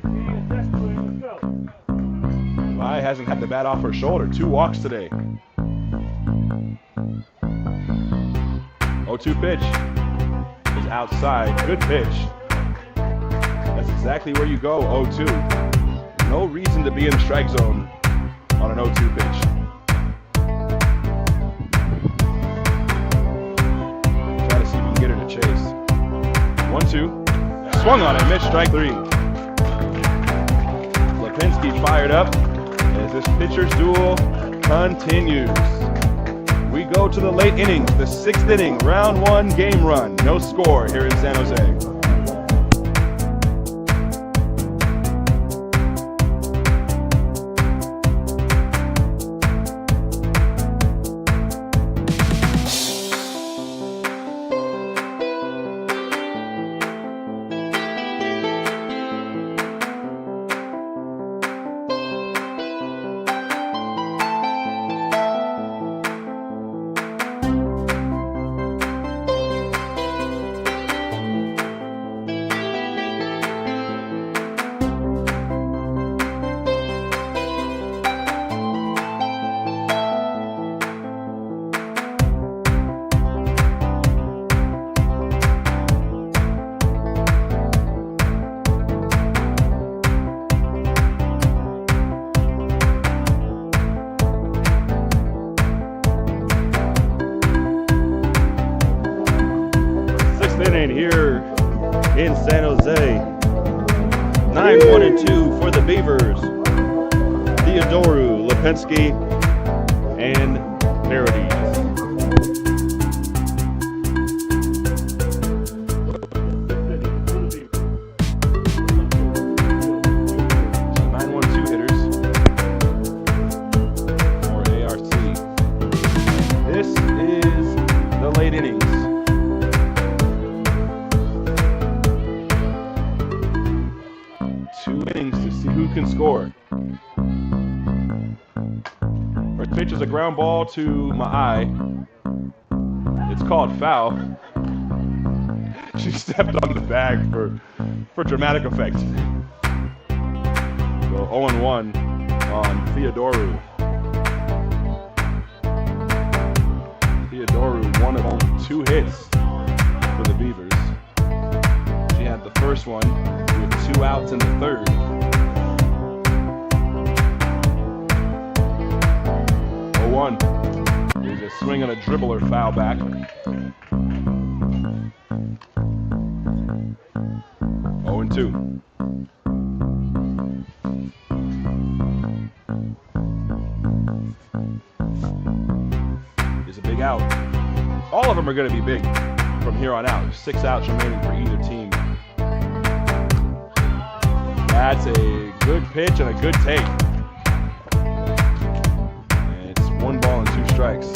Vi hasn't had the bat off her shoulder. 2 walks today. 0-2 pitch is outside. Good pitch. That's exactly where you go, 0-2. No reason to be in the strike zone on an 0-2 pitch. Try to see if you can get her to chase. 1-2. Swung on it, missed, strike 3. Lipinski fired up as this pitcher's duel continues. We go to the late innings, the 6th inning, round 1 game run. No score here in San Jose. Here in San Jose. 9-1-2 for the Beavers. Theodoru, Lipinski, and Paredes. 9-1-2 hitters for ARC. This is the late innings. 2 innings to see who can score. First pitch is a ground ball to my eye. It's called foul. She stepped on the bag for dramatic effect. So 0-1 on Theodoru. Theodoru, one of only 2 hits for the Beavers. She had the first one with 2 outs in the 3rd. 0-1 is a swing and a dribbler foul back. 0-2. Is a big out. All of them are going to be big from here on out. There's 6 outs remaining for either team. That's a good pitch and a good take. And it's 1 ball and 2 strikes.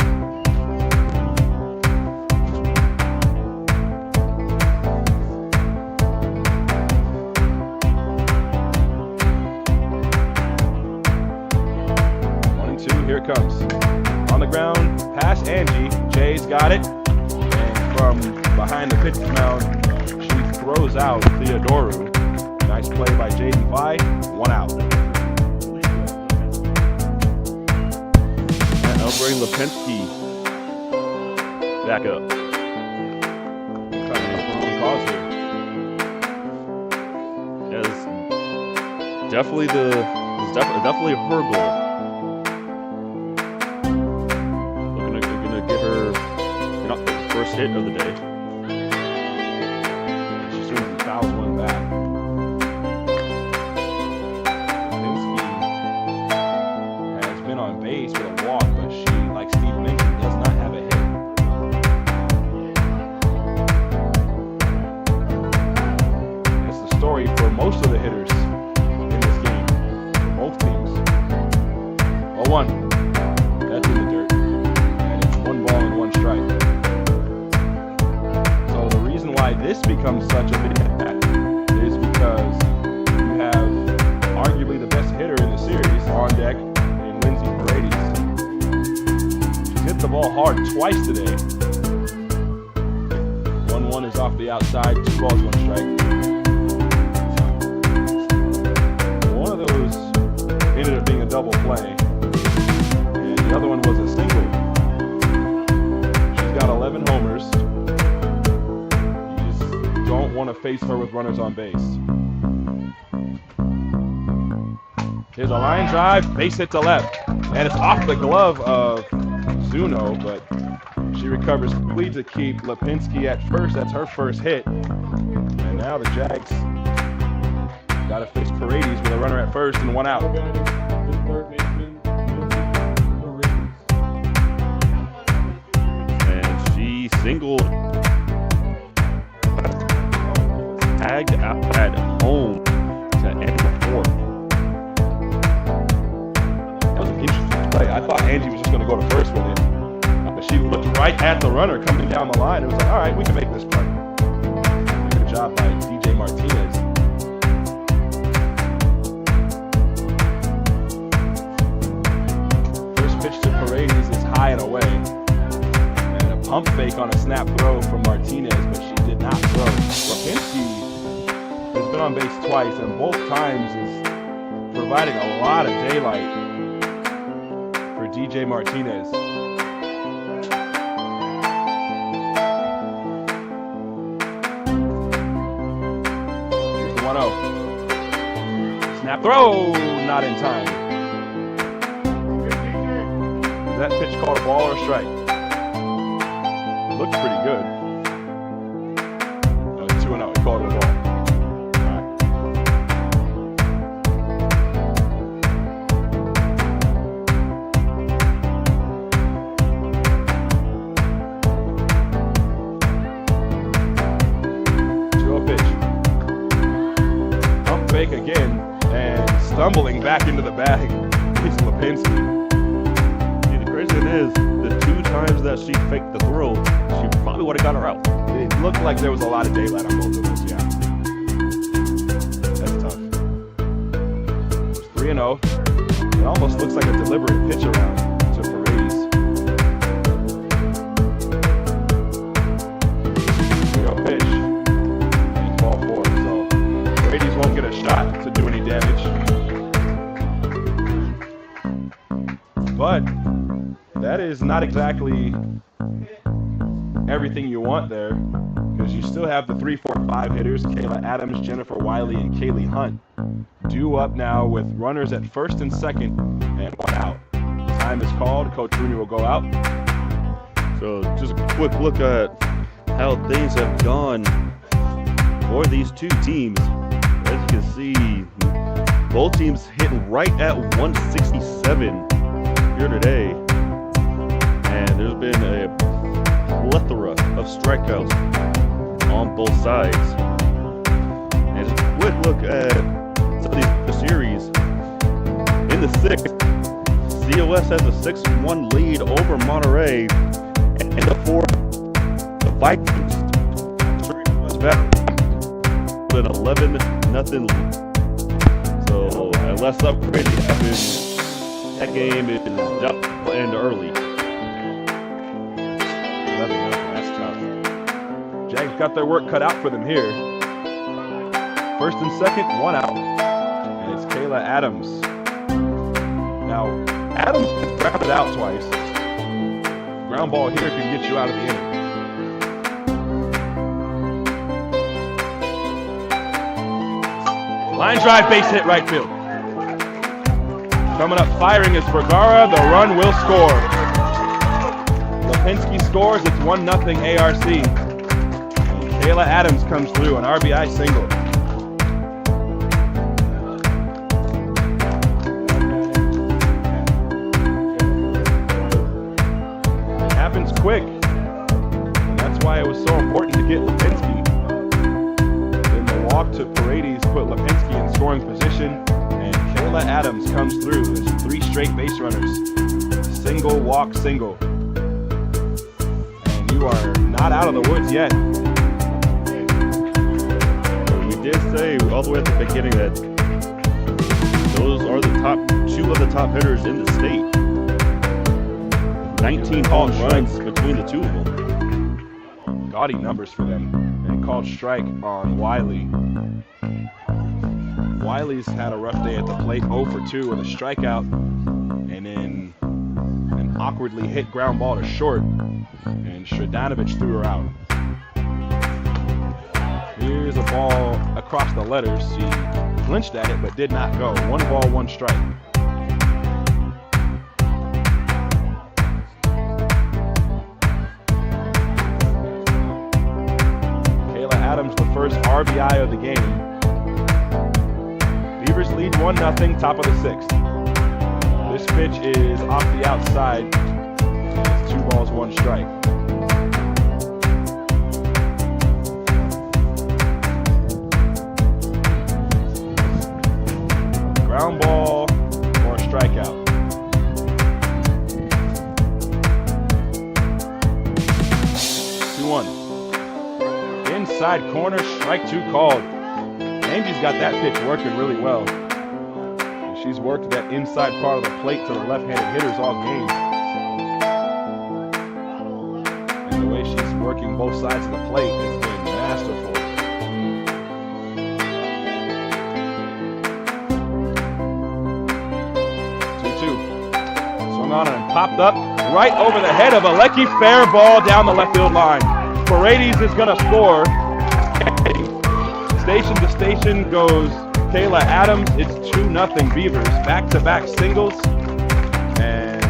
Here it comes. On the ground, past Angie. Jay's got it. And from behind the pitcher's mound, she throws out Theodoru. Nice play by Jaden Vi. 1 out. And I'll bring Lipinski back up. Calls here. Yeah, it's definitely definitely her goal. First hit of the day. She swings and fouls 1 back. Lipinski has been on base with a walk, but she, like Steve mentioned, does not have a hit. It's the story for most of the hitters in this game, both teams. 0-1. That's in the dirt. And it's 1 ball and 1 strike. Why this becomes such a big impact is because you park twice today. 1-1 is off the outside, 2 balls, 1 strike. One of those ended up being a double play, and the other one was a single. She's got 11 homers. You just don't want to face her with runners on base. Here's a line drive, base hit to left, and it's off the glove of Zuno, but she recovers quickly to keep Lipinski at first. That's her first hit. And now the Jags got to face Paredes with a runner at first and 1 out. And she singled. Tagged out at home to end the 4th. That was an interesting play. I thought Angie was just going to go to first with it. She looked right at the runner coming down the line. It was like, all right, we can make this play. Good job by DJ Martinez. First pitch to Paredes is high and away. And a pump fake on a snap throw from Martinez, but she did not throw. Lipinski has been on base twice, and both times is providing a lot of daylight for DJ Martinez. 1-0. Snap throw, not in time. Is that pitch called a ball or a strike? Looked pretty good. No, 2-0. He called it a ball. Again, and stumbling back into the bag. It's Lipinski. See, the crazy thing is, the 2 times that she faked the throw, she probably would have got her out. It looked like there was a lot of daylight on both of those, yeah. That's tough. It's 3-0. It almost looks like a deliberate pitch around to Paredes. 3-0 pitch. And it's ball 4, so Paredes won't get a shot to do any damage. But that is not exactly everything you want there, because you still have the 3, 4, 5 hitters, Kayla Adams, Jennifer Wiley, and Kaylee Hunt, due up now with runners at first and second and 1 out. Time is called. Coach Rooney will go out. So just a quick look at how things have gone for these 2 teams. As you can see, both teams hitting right at 167 here today. And there's been a plethora of strikeouts on both sides. And just a quick look at some of these series. In the 6th, COS has a 6-1 lead over Monterey. And in the 4th, the Vikings was back with an 11-0 lead. So unless something crazy happens, that game is up and early. 11-0, that's tough. Jags got their work cut out for them here. First and second, 1 out. And it's Kayla Adams. Now, Adams gets grounded out twice. Ground ball here can get you out of the inning. Line drive, base hit, right field. Coming up firing is Vergara. The run will score. Lipinski scores. It's 1-0 ARC. And Kayla Adams comes through, an RBI single. It happens quick. And that's why it was so important to get Lipinski. Then the walk to Paredes put Lipinski in scoring position. And Kayla Adams comes through. There's 3 straight base runners. Single, walk, single. And you are not out of the woods yet. We did say all the way at the beginning that those are the top 2 of the top hitters in the state. 19 home runs between the two of them. Gaudy numbers for them. And called strike on Wiley. Wiley's had a rough day at the plate, 0 for 2 with a strikeout, and then an awkwardly hit ground ball to short, and Stradanovic threw her out. Here's a ball across the letters. She flinched at it but did not go. 1 ball, 1 strike. Kayla Adams, the first RBI of the game. Beavers lead 1-0, top of the 6th. This pitch is off the outside. It's 2 balls, 1 strike. Ground ball or a strikeout. Two-one. Inside corner, strike 2 called. Angie's got that pitch working really well. And she's worked that inside part of the plate to the left-handed hitters all game. And the way she's working both sides of the plate has been masterful. 2-2. Swung on and popped up right over the head of Alecki. Fair ball down the left field line. Paredes is going to score. Station to station goes Kayla Adams. It's 2-0 Beavers. Back-to-back singles and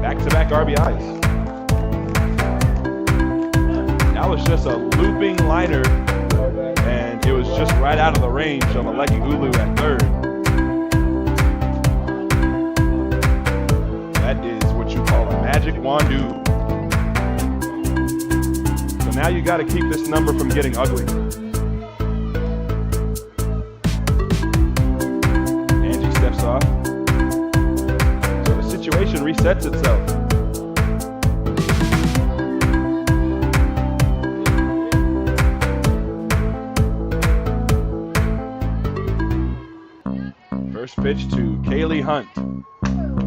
back-to-back RBIs. That was just a looping liner, and it was just right out of the range of Alecki Ulu at third. That is what you call a magic wandu. So now you got to keep this number from getting ugly. Off. So the situation resets itself. First pitch to Kaylee Hunt.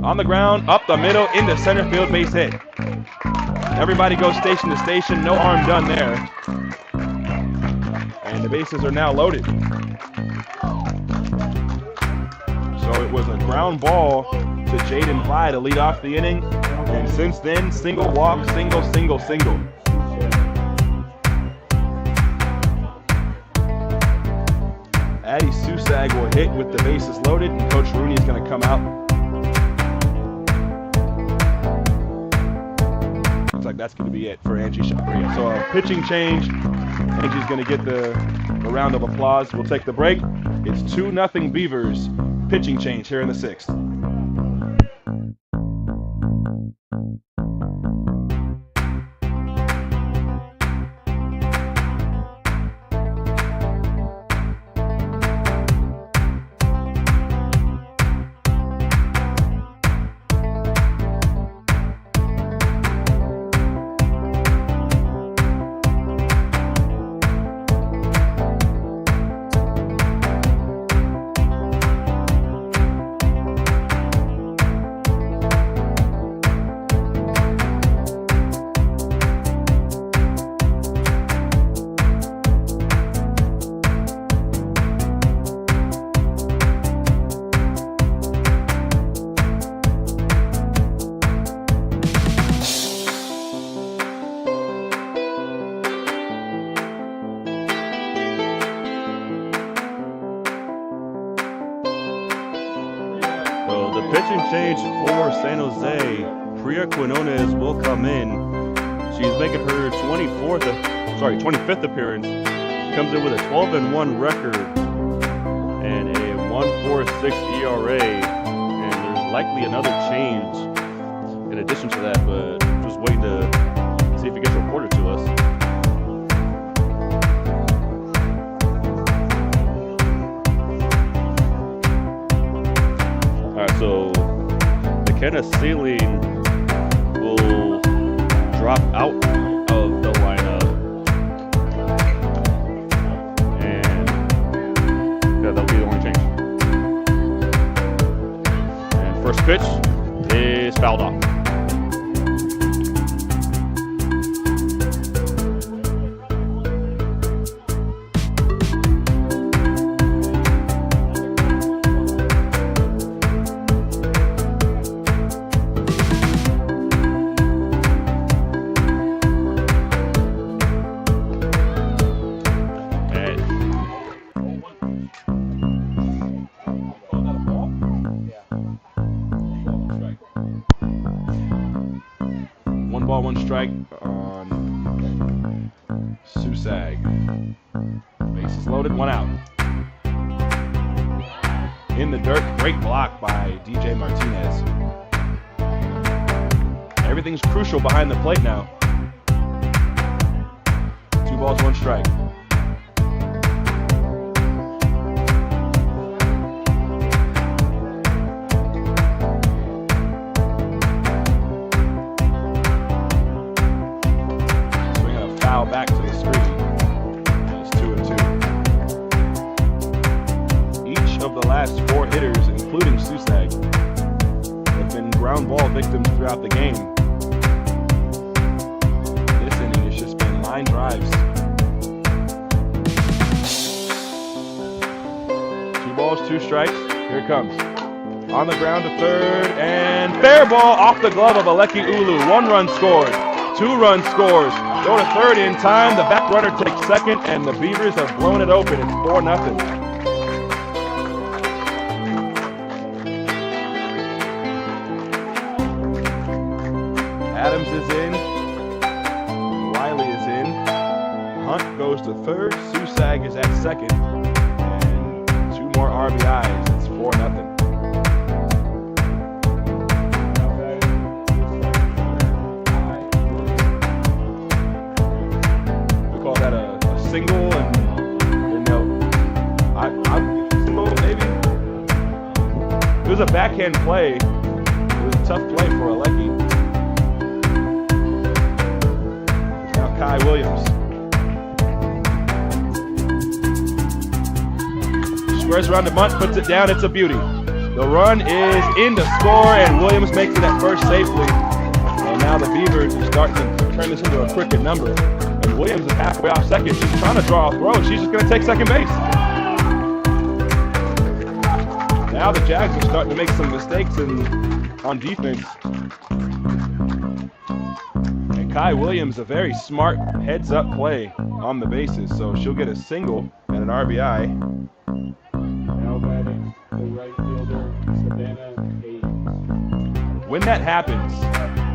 On the ground, up the middle, into center field, base hit. Everybody goes station to station, no harm done there. And the bases are now loaded. So it was a ground ball to Jaden Pye to lead off the inning. And since then, single walk, single. Addie Susag will hit with the bases loaded, and Coach Rooney is going to come out. Looks like that's going to be it for Angie Shapria. So a pitching change. Angie's going to get the round of applause. We'll take the break. It's 2-0 Beavers. Pitching change here in the 6th. Pitching change for San Jose. Priya Quinones will come in. She's making her 25th appearance. She comes in with a 12-1 record and a 1.46 ERA. And there's likely another change in addition to that, but just waiting to see if it gets reported to us. So McKenna Sealing will drop out of the lineup. And yeah, that'll be the only change. And first pitch is fouled off. One ball, one strike on Susag. Bases loaded, one out. In the dirt, great block by DJ Martinez. Everything's crucial behind the plate now. 2 balls, 1 strike. Swinging a foul back to the screen. It's 2-2. Each of the last 4 hitters, including Susag, have been ground ball victims throughout the game. This inning has just been line drives. 2 balls, 2 strikes. Here it comes. On the ground to third, and fair ball off the glove of Aleki Ulu. 1 run scored, 2 runs scores. Go to third in time. The back runner takes second, and the Beavers have blown it open. It's 4-0. Adams is in. Wiley is in. Hunt goes to third. Susag is at second. And 2 more RBIs. It's 4-0. We call that a single, and I'm single maybe. It was a backhand play. It was a tough play for Aleki. Kai Williams squares around the bunt, puts it down. It's a beauty. The run is in to score, and Williams makes it at first safely. And now the Beavers are starting to turn this into a cricket number. And Williams is halfway off second. She's trying to draw a throw. She's just going to take second base. Now the Jags are starting to make some mistakes on defense. Kai Williams, a very smart heads-up play on the bases, so she'll get a single and an RBI. Now batting the right fielder, Savannah Hayes. When that happens,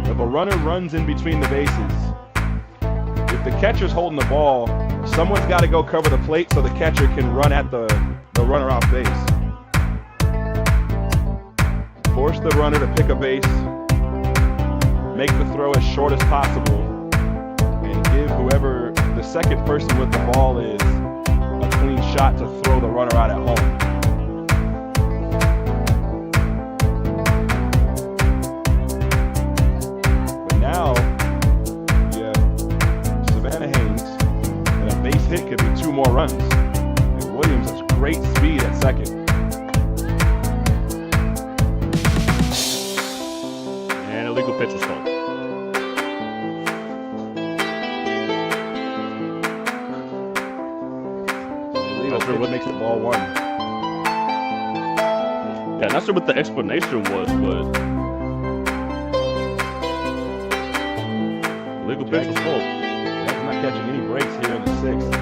if a runner runs in between the bases, if the catcher's holding the ball, someone's got to go cover the plate so the catcher can run at the runner off base. Force the runner to pick a base, make the throw as short as possible, and give whoever the second person with the ball is a clean shot to throw the runner out at home. But now, you have Savannah Haynes, and a base hit could be 2 more runs. And Williams has great speed at second. And illegal pitch was called. Not sure what makes the ball 1. Yeah, not sure what the explanation was, but illegal pitch was called. That's not catching any breaks here in the 6th.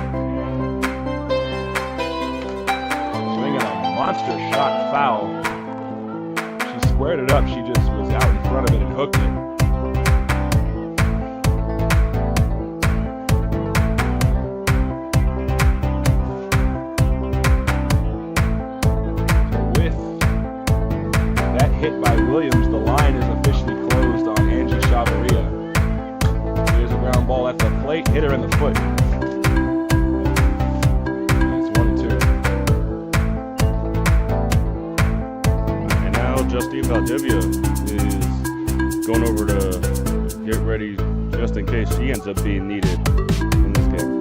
Swinging a monster shot foul. She squared it up. She just was out in front of it and hooked it. Hit by Williams, the line is officially closed on Angie Chavaria. Here's a ground ball at the plate, hit her in the foot. It's 1-2. And now Justine Valdivia is going over to get ready just in case she ends up being needed in this game.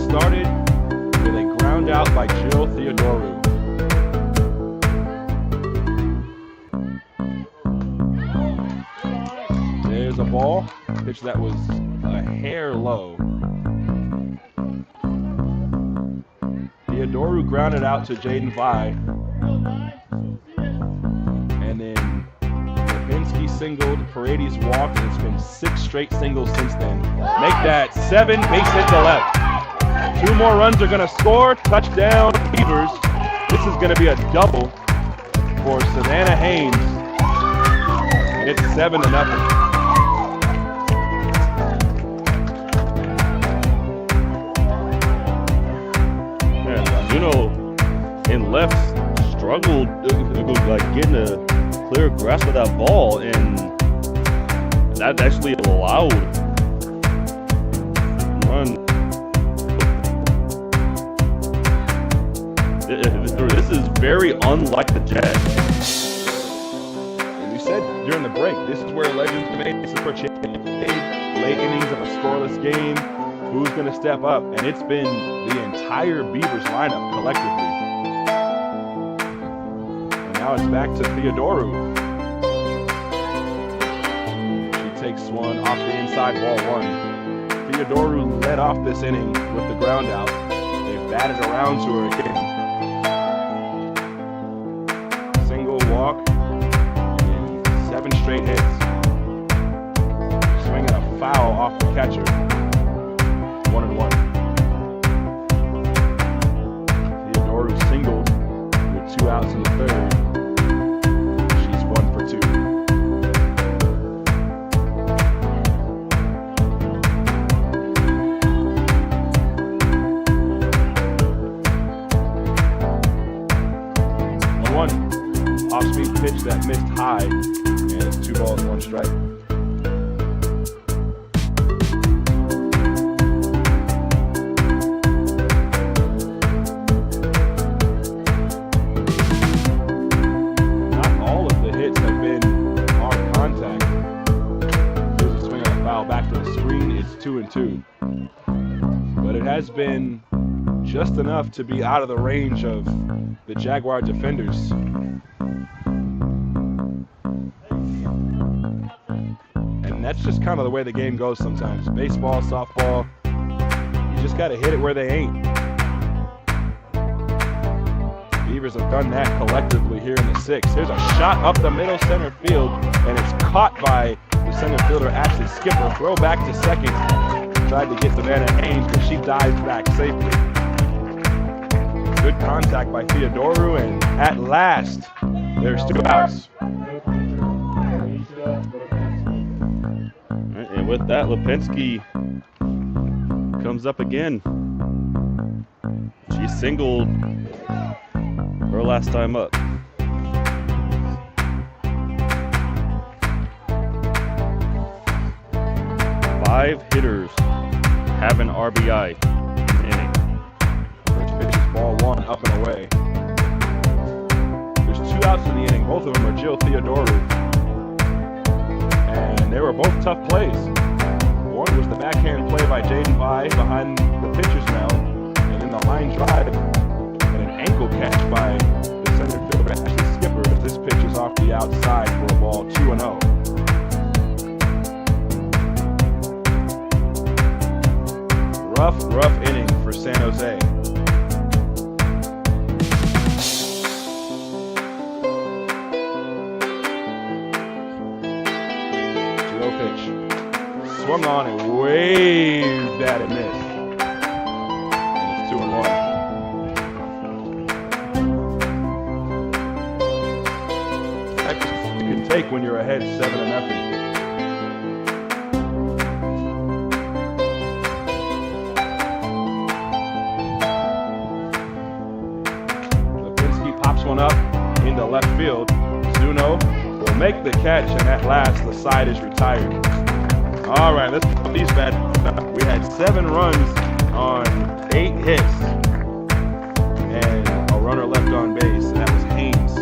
Started with a ground out by Jill Theodoru. There's a ball, pitch that was a hair low. Theodoru grounded out to Jaden Vi. And then Lipinski singled, Paredes walked, and it's been 6 straight singles since then. Make that 7, base hit to left. 2 more runs are gonna score, touchdown Beavers. This is gonna be a double for Savannah Haynes. And it's 7-0. And left struggled like getting a clear grasp of that ball, and that actually allowed run. This is very unlike the Jags. And we said during the break, this is where legends made. This is for late innings of a scoreless game. Who's going to step up? And it's been the entire Beavers lineup collectively. And now it's back to Theodoru. She takes one off the inside, ball 1. Theodoru led off this inning with the ground out. They've batted around to her again. Single walk and 7 straight hits. Swinging a foul off the catcher. 1-1. Theodoru singled with 2 outs in the third. She's 1 for 2. One off-speed pitch that missed high, and it's 2 balls, 1 strike. Back to the screen, it's 2-2. But it has been just enough to be out of the range of the Jaguar defenders. And that's just kind of the way the game goes sometimes. Baseball, softball, you just got to hit it where they ain't. Beavers have done that collectively here in the 6th. Here's a shot up the middle center field, and it's caught by the center fielder Ashley Skipper. Throw back to second. Tried to get Savannah Haynes, but she dives back safely. Good contact by Theodoru, and at last, there's 2 outs. And with that, Lipinski comes up again. She singled her last time up. 5 hitters have an RBI in the inning. First pitch is ball 1, up and away. There's 2 outs in the inning. Both of them are Jill Theodoru. And they were both tough plays. One was the backhand play by Jaden Vi behind the pitcher's mound, and then the line drive and an ankle catch by the center fielder Ashley Skipper as this pitch is off the outside for a ball 2-0. Rough inning for San Jose. 2-0 pitch. Swung on and waved at it, missed. And it's 2-1. That's what you can take when you're ahead 7-0. One up into left field. Zuno will make the catch, and at last the side is retired. All right, let's put these bad. We had 7 runs on 8 hits and a runner left on base, and that was Haynes.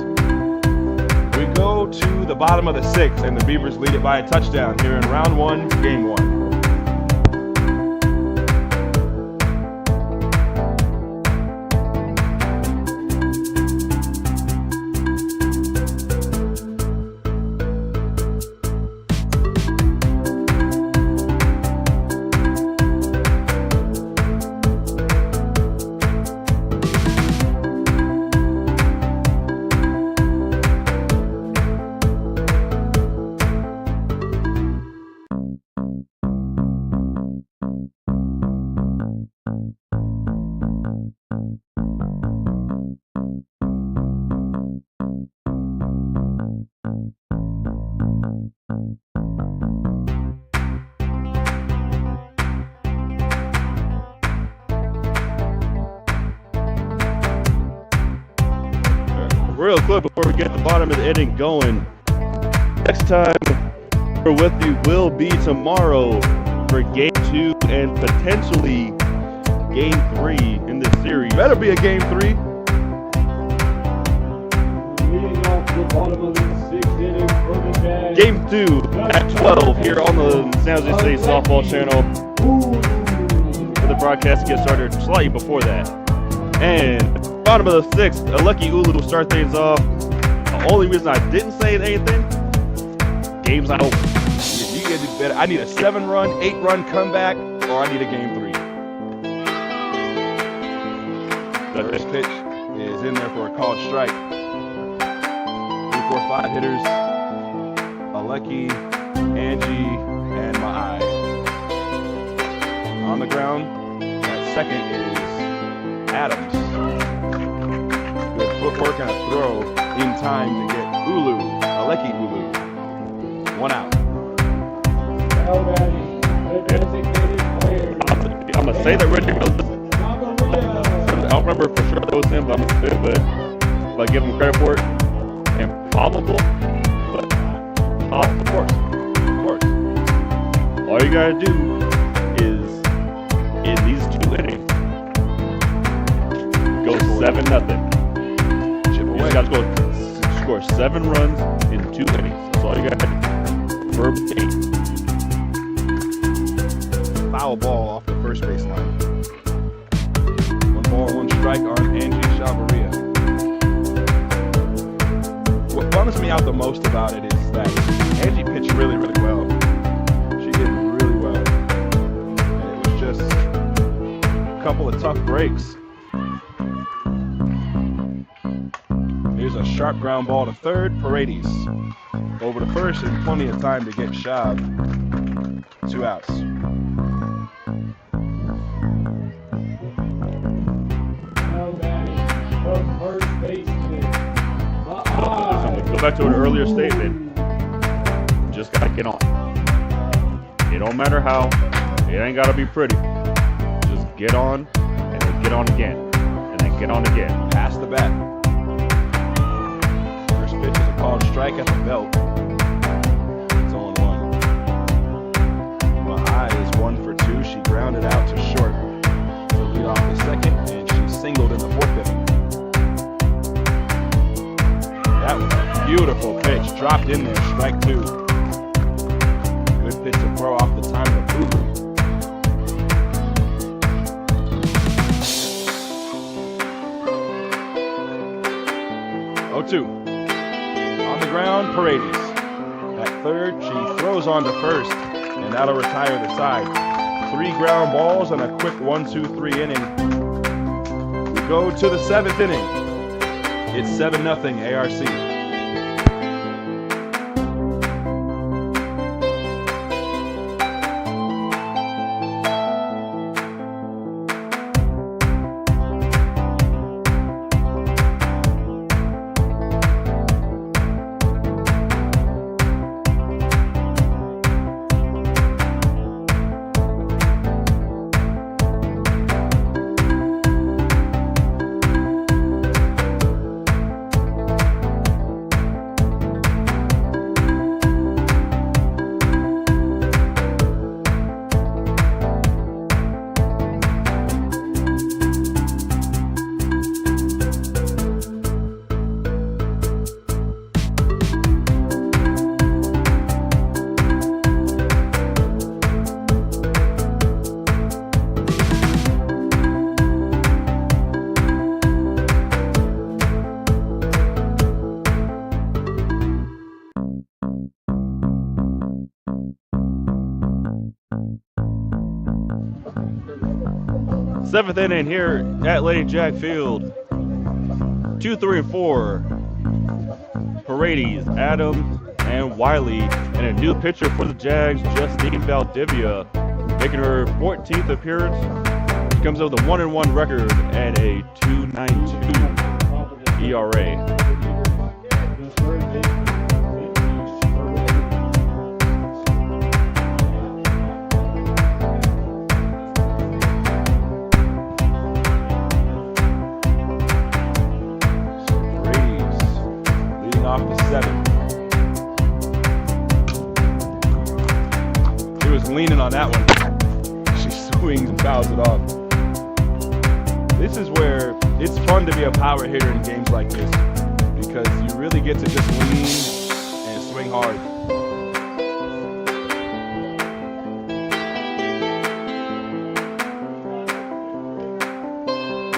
We go to the bottom of the 6th, and the Beavers lead it by a touchdown here in round 1, game 1. real quick before we get the bottom of the inning going. Next time we're with you will be tomorrow for Game 2 and potentially Game 3 in this series. Better be a Game 3. Leading off the bottom of the 6th inning for the Jags. Game 2 at 12 here on the SJCC softball channel. The broadcast gets started slightly before that. And bottom of the 6th, Aleki Ulu will start things off. The only reason I didn't say anything, game's not over. You get it better. I need a 7-run, 8-run comeback, or I need a Game 3. First pitch is in there for a called strike. 3, 4, 5 hitters. Aleki, Angie, and Ma'ai. On the ground, at second is Adams. Good footwork and a throw in time to get Ulu, Aleki Ulu. 1 out. Now batting, the designated player. I'm going to say that Richard Mills. I don't remember for sure that was him, but I'm going to say it. But I give him credit for it. Improbable, but of course. All you got to do is, in these 2 innings, go 7-0. Chip You away. just got to go score 7 runs in 2 innings. That's all you got to do. Verb 8. Foul ball off the first baseline. 1 ball, 1 strike on Angie Chavaria. What bums me out the most about it is that Angie pitched really, really well. She did really well. And it was just a couple of tough breaks. Here's a sharp ground ball to third. Paredes over to first and plenty of time to get Shav. 2 outs. Now batting, the first baseman. Go back to an earlier statement. Just got to get on. It don't matter how. It ain't got to be pretty. Just get on, and then get on again. And then get on again. Pass the bat. First pitch is a called strike at the belt. It's 0-1. Ma'ai is 1 for 2. She grounded out to short to lead off the second, and she singled in the 4th inning. That was a beautiful pitch. Dropped in there, strike 2. Good pitch to throw off the time of Ulu. On the ground, Paredes. At third, she throws on to first, and that'll retire the side. 3 ground balls and a quick 1-2-3 inning. We go to the 7th inning. It's 7-0 ARC. Seventh inning here at LadyJag Field. 2, 3, and 4. Paredes, Adams, and Wiley. And a new pitcher for the Jags, Justine Valdivia, making her 14th appearance. She comes up with a 1-1 record and a 2.92 ERA. that one. She swings and fouls it off. This is where it's fun to be a power hitter in games like this because you really get to just lean and swing hard.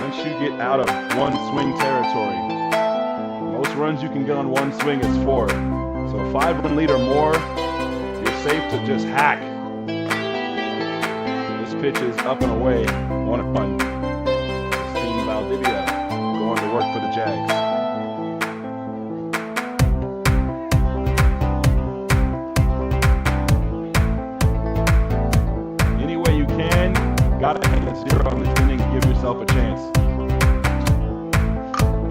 Once you get out of one swing territory, most runs you can get on one swing is 4. So 5-run lead or more, you're safe to just hack. This pitch is up and away, 1-1. Team Valdivia going to work for the Jags. Any way you can, gotta hit a 0 on this inning, give yourself a chance.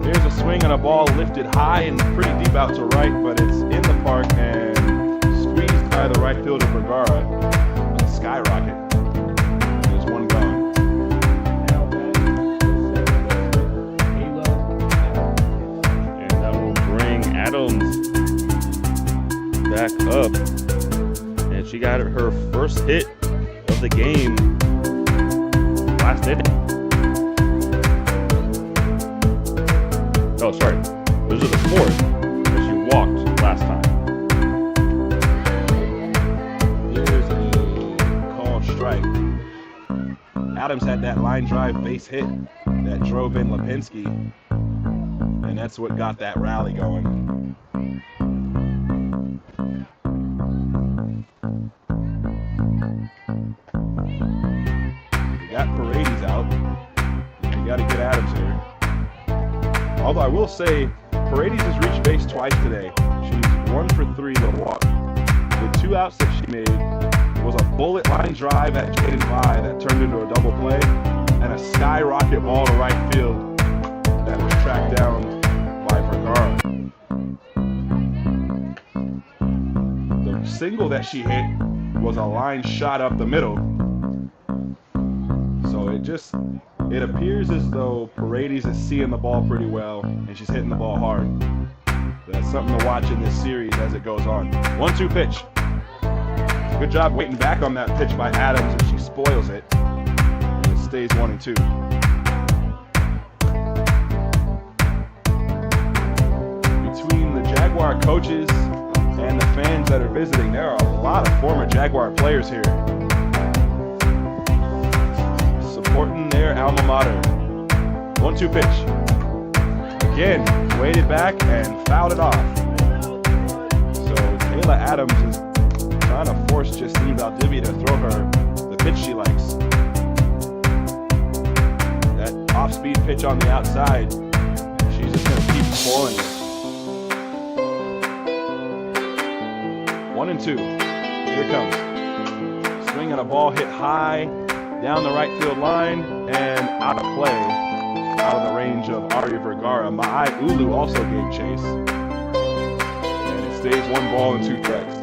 Here's a swing on a ball lifted high and pretty deep out to right, but it's in the park and squeezed by the right fielder Vergara. A skyrocket. There's one gone. And that will bring Adams back up. And she got her first hit of the game last inning. Oh, sorry. This is the 4th, because she walked last time. Here's a called strike. Adams had that line drive base hit that drove in Lipinski, and that's what got that rally going. We got Paredes out. You got to get Adams here. Although I will say, Paredes has reached base twice today. She's 1 for 3 to walk. The 2 outs that she made was a bullet line drive at Jaden Vai that turned into a double play, and a skyrocket ball to right field that was tracked down by Vergara. The single that she hit was a line shot up the middle. So it appears as though Paredes is seeing the ball pretty well, and she's hitting the ball hard. That's something to watch in this series as it goes on. 1-2 pitch. Good job waiting back on that pitch by Adams, and she spoils it. And it stays 1-2. Between the Jaguar coaches and the fans that are visiting, there are a lot of former Jaguar players here, supporting their alma mater. 1-2 pitch. Again, waited back and fouled it off. So Kayla Adams is trying to force Justine Valdivia to throw her the pitch she likes. That off-speed pitch on the outside, she's just going to keep spoiling it. 1-2. Here it comes. Swing on a ball hit high down the right field line and out of play, out of the range of Ari Vergara. Ma'ai Ulu also gave chase. And it stays 1 ball and 2 strikes.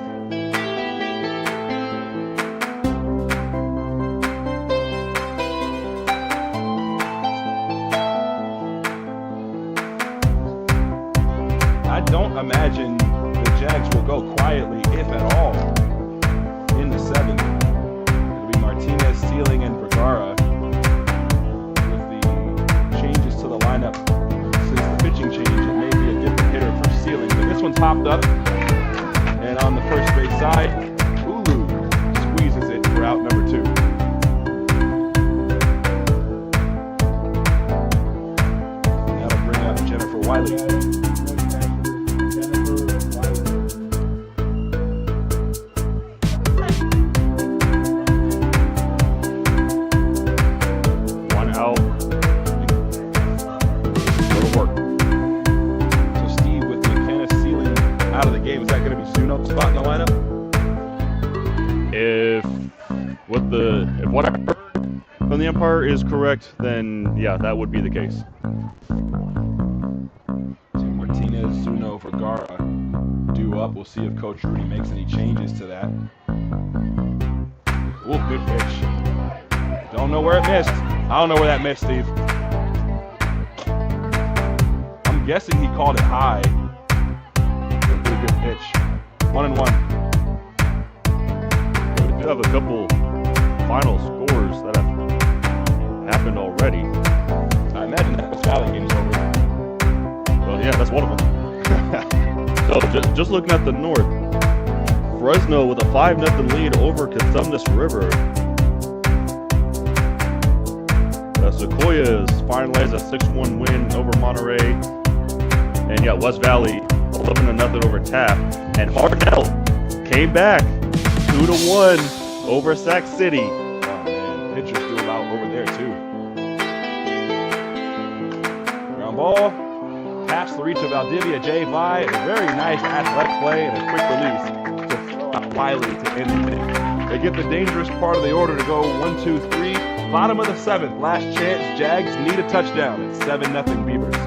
I don't imagine the Jags will go quietly, if at all, in the 7th. Martinez, Sealing, and Vergara. With the changes to the lineup since the pitching change, it may be a different hitter for Sealing. But this one's hopped up, and on the first base side, Ulu squeezes it for out number 2. Now to bring out Jennifer Wiley. If what I heard from the umpire is correct, then yeah, that would be the case. So Martinez, Zuno, Vergara due up. We'll see if Coach Rudy makes any changes to that. Ooh, good pitch. Don't know where it missed. I don't know where that missed, Steve. I'm guessing he called it high. Pretty good pitch. 1-1. We do have a couple final scores that have happened already. I imagine that West Valley game's over. Well, yeah, that's one of them. So just looking at the north, Fresno with a 5-0 lead over Cosumnes River. Sequoias finalized a 6-1 win over Monterey. And yeah, West Valley 11-0 over Taft. And Harnell came back 2-1 over Sac City. Oh man, pitchers do it out over there too. Ground ball. Pass the reach of Valdivia. J. Vi, a very nice athletic play and a quick release to throw out Wiley to end the inning. They get the dangerous part of the order to go 1-2-3. Bottom of the 7th, last chance. Jags need a touchdown. It's 7-0 Beavers.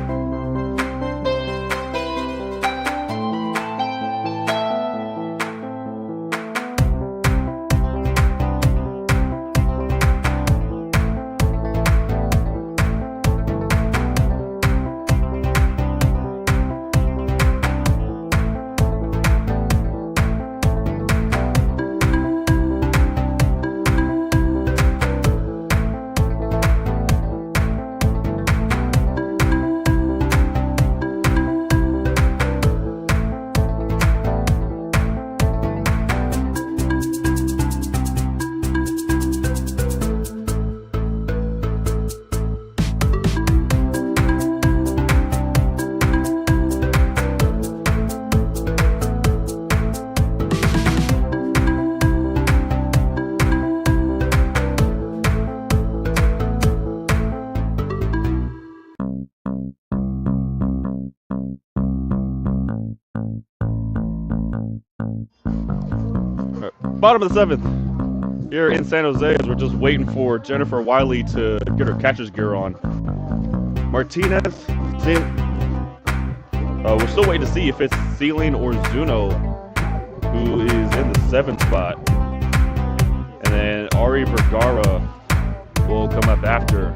Bottom of the 7th here in San Jose as we're just waiting for Jennifer Wiley to get her catcher's gear on. Martinez, we're still waiting to see if it's Ceiling or Zuno who is in the 7th spot. And then Ari Vergara will come up after.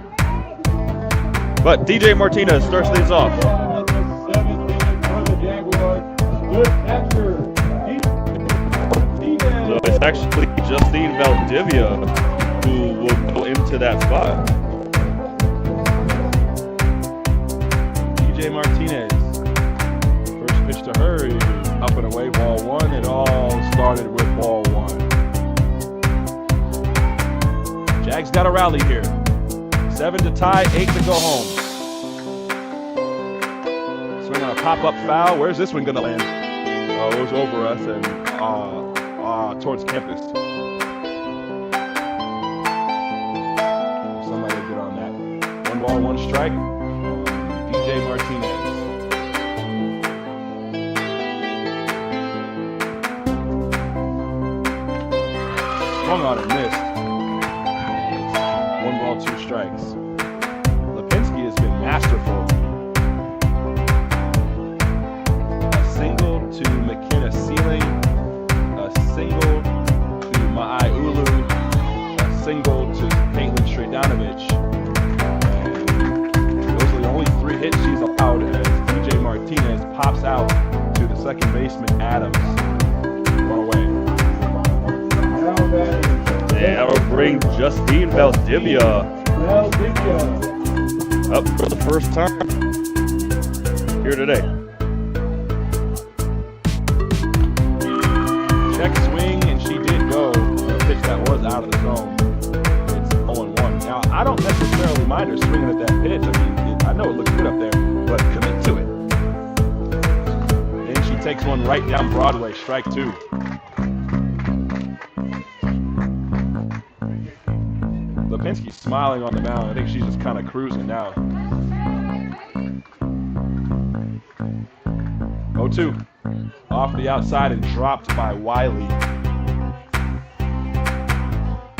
But DJ Martinez starts things off. On the 7th inning for the Jaguars. Good catcher. So it's actually Justine Valdivia who will go into that spot. DJ Martinez. First pitch to her is up and away, ball 1. It all started with ball 1. Jags got a rally here. 7 to tie, 8 to go home. Swing on a pop-up foul. Where's this one gonna land? Oh, it was over us and towards campus. Somebody get on that. 1 ball, 1 strike. DJ Martinez. Swung on and missed. 1 ball, 2 strikes. Lipinski has been masterful. A single to McKenna Ceiling. A single to Ma'ai Ulu. A single to Caitlin Shredanovich. And those are the only 3 hits she's allowed as DJ Martinez pops out to the second baseman Adams. 1 away. And that will bring Justine Valdivia up for the first time here today. Check swing, and she did go a pitch that was out of the zone. It's 0-1. Now, I don't necessarily mind her swinging at that pitch. I mean, I know it looks good up there, but commit to it. Then she takes one right down Broadway, strike 2. Lipinski's smiling on the mound. I think she's just kind of cruising now. 0-2. Off the outside and dropped by Wiley.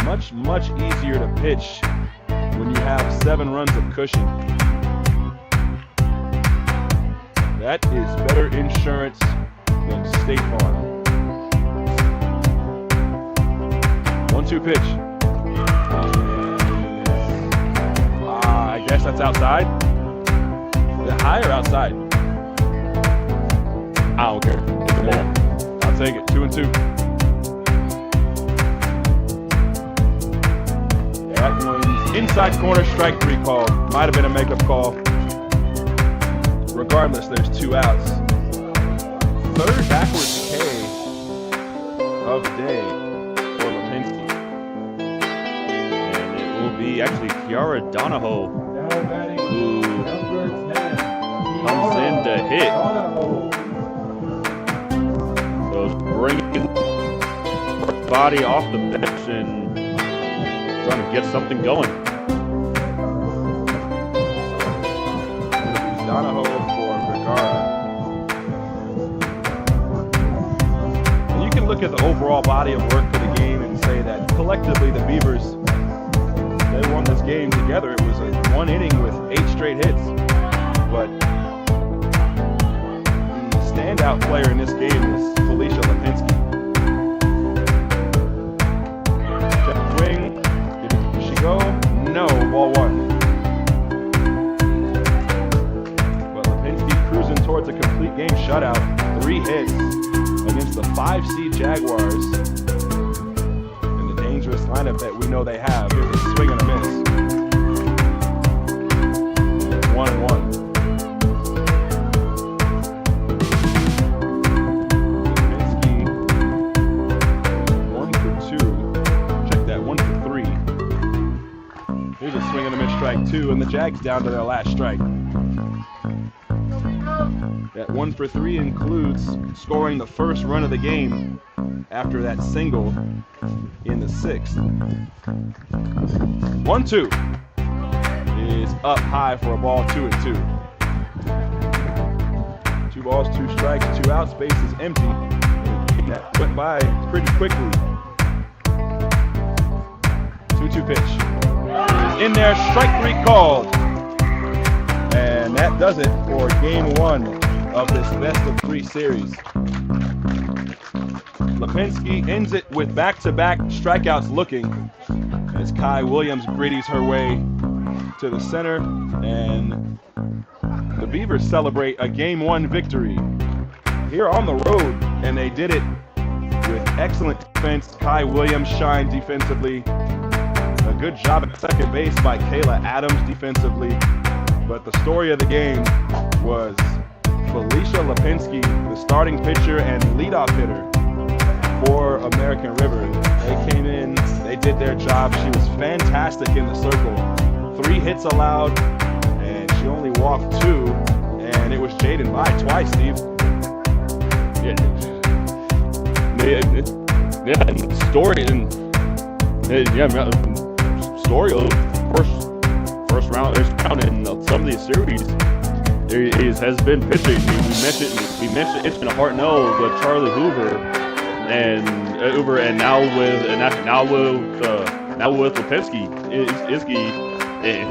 Much, much easier to pitch when you have 7 runs of cushion. That is better insurance than State Farm. 1-2 pitch. I guess that's outside. Is it high or outside? I don't care. It's the ball. I'll take it. 2-2. Inside corner, strike 3 called. Might have been a makeup call. Regardless, there's 2 outs. Third backwards K of the day for Lipinski. And it will be actually Kiara Donahoe who comes in to hit. So bringing her body off the bench and trying to get something going. Donahoe for Vergara. And you can look at the overall body of work for the game and say that collectively the Beavers, they won this game together. It was a 1 inning with 8 straight hits. But the standout player in this game is Felicia Lipinski. Check swing. Did she go? No, ball 1. Towards a complete game shutout, 3 hits against the 5 seed Jaguars and the dangerous lineup that we know they have. Here's a swing and a miss. 1-1. Lipinski, 1 for 2. Check that, 1 for 3. Here's a swing and a miss, strike 2, and the Jags down to their last strike. That 1 for 3 includes scoring the first run of the game after that single in the 6th. 1-2 is up high for a ball, 2-2. 2 balls, 2 strikes, 2 outs, base is empty. That went by pretty quickly. 2-2 pitch. In there, strike 3 called. And that does it for game 1 of this best of 3 series. Lipinski ends it with back-to-back strikeouts looking as Kai Williams gritties her way to the center, and the Beavers celebrate a game 1 victory here on the road, and they did it with excellent defense. Kai Williams shined defensively. A good job at second base by Kayla Adams defensively. But the story of the game was Felicia Lipinski, the starting pitcher and leadoff hitter for American River. They came in, they did their job. She was fantastic in the circle. 3 hits allowed, and she only walked 2, and it was Jaden by twice, Steve. Story of first round in some of these series has been pitching. We mentioned it's been a hard no with Charlie Hoover and now with Lipinski, and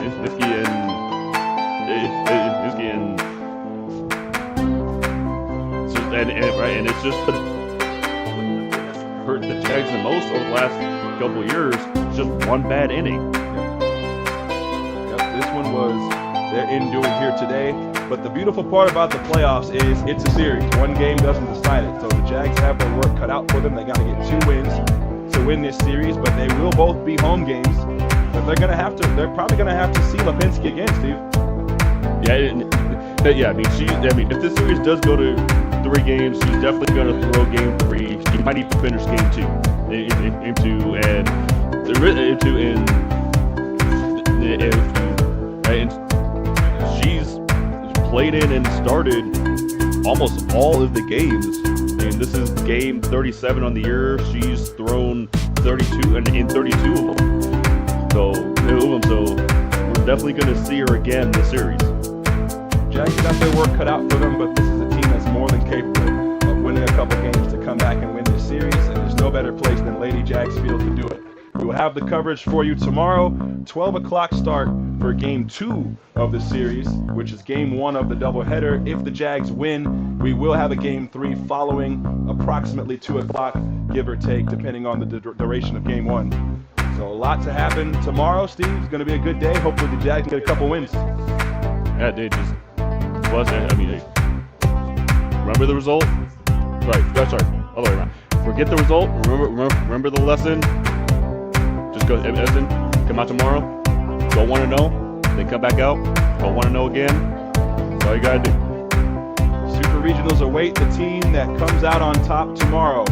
it's just hurt the Jags the most over the last couple of years. Just 1 bad inning. This one was their end doing here today. But the beautiful part about the playoffs is it's a series. 1 game doesn't decide it. So the Jags have their work cut out for them. They got to get 2 wins to win this series, but they will both be home games. But they're probably gonna have to see Lipinski again, Steve. If this series does go to 3 games, she's definitely gonna throw game 3. She might need to finish game 2 and she's played in and started almost all of the games, and this is game 37 on the year. She's thrown 32 in 32 of them. So we're definitely going to see her again this series. Jags got their work cut out for them, but this is a team that's more than capable of winning a couple games to come back and win this series, and there's no better place than LadyJag's field to do it. We will have the coverage for you tomorrow, 12 o'clock start for game 2 of the series, which is game 1 of the doubleheader. If the Jags win, we will have a game 3 following approximately 2 o'clock, give or take, depending on the duration of game 1. So a lot to happen tomorrow, Steve. It's going to be a good day. Hopefully the Jags get a couple wins. Yeah, they just wasn't. Remember the result? Right. Sorry. Other way around. Forget the result. Remember the lesson. Just go, Edson. Come out tomorrow. Go 1-0, then come back out. Go 1-0 again. That's all you gotta do. Super Regionals await the team that comes out on top tomorrow.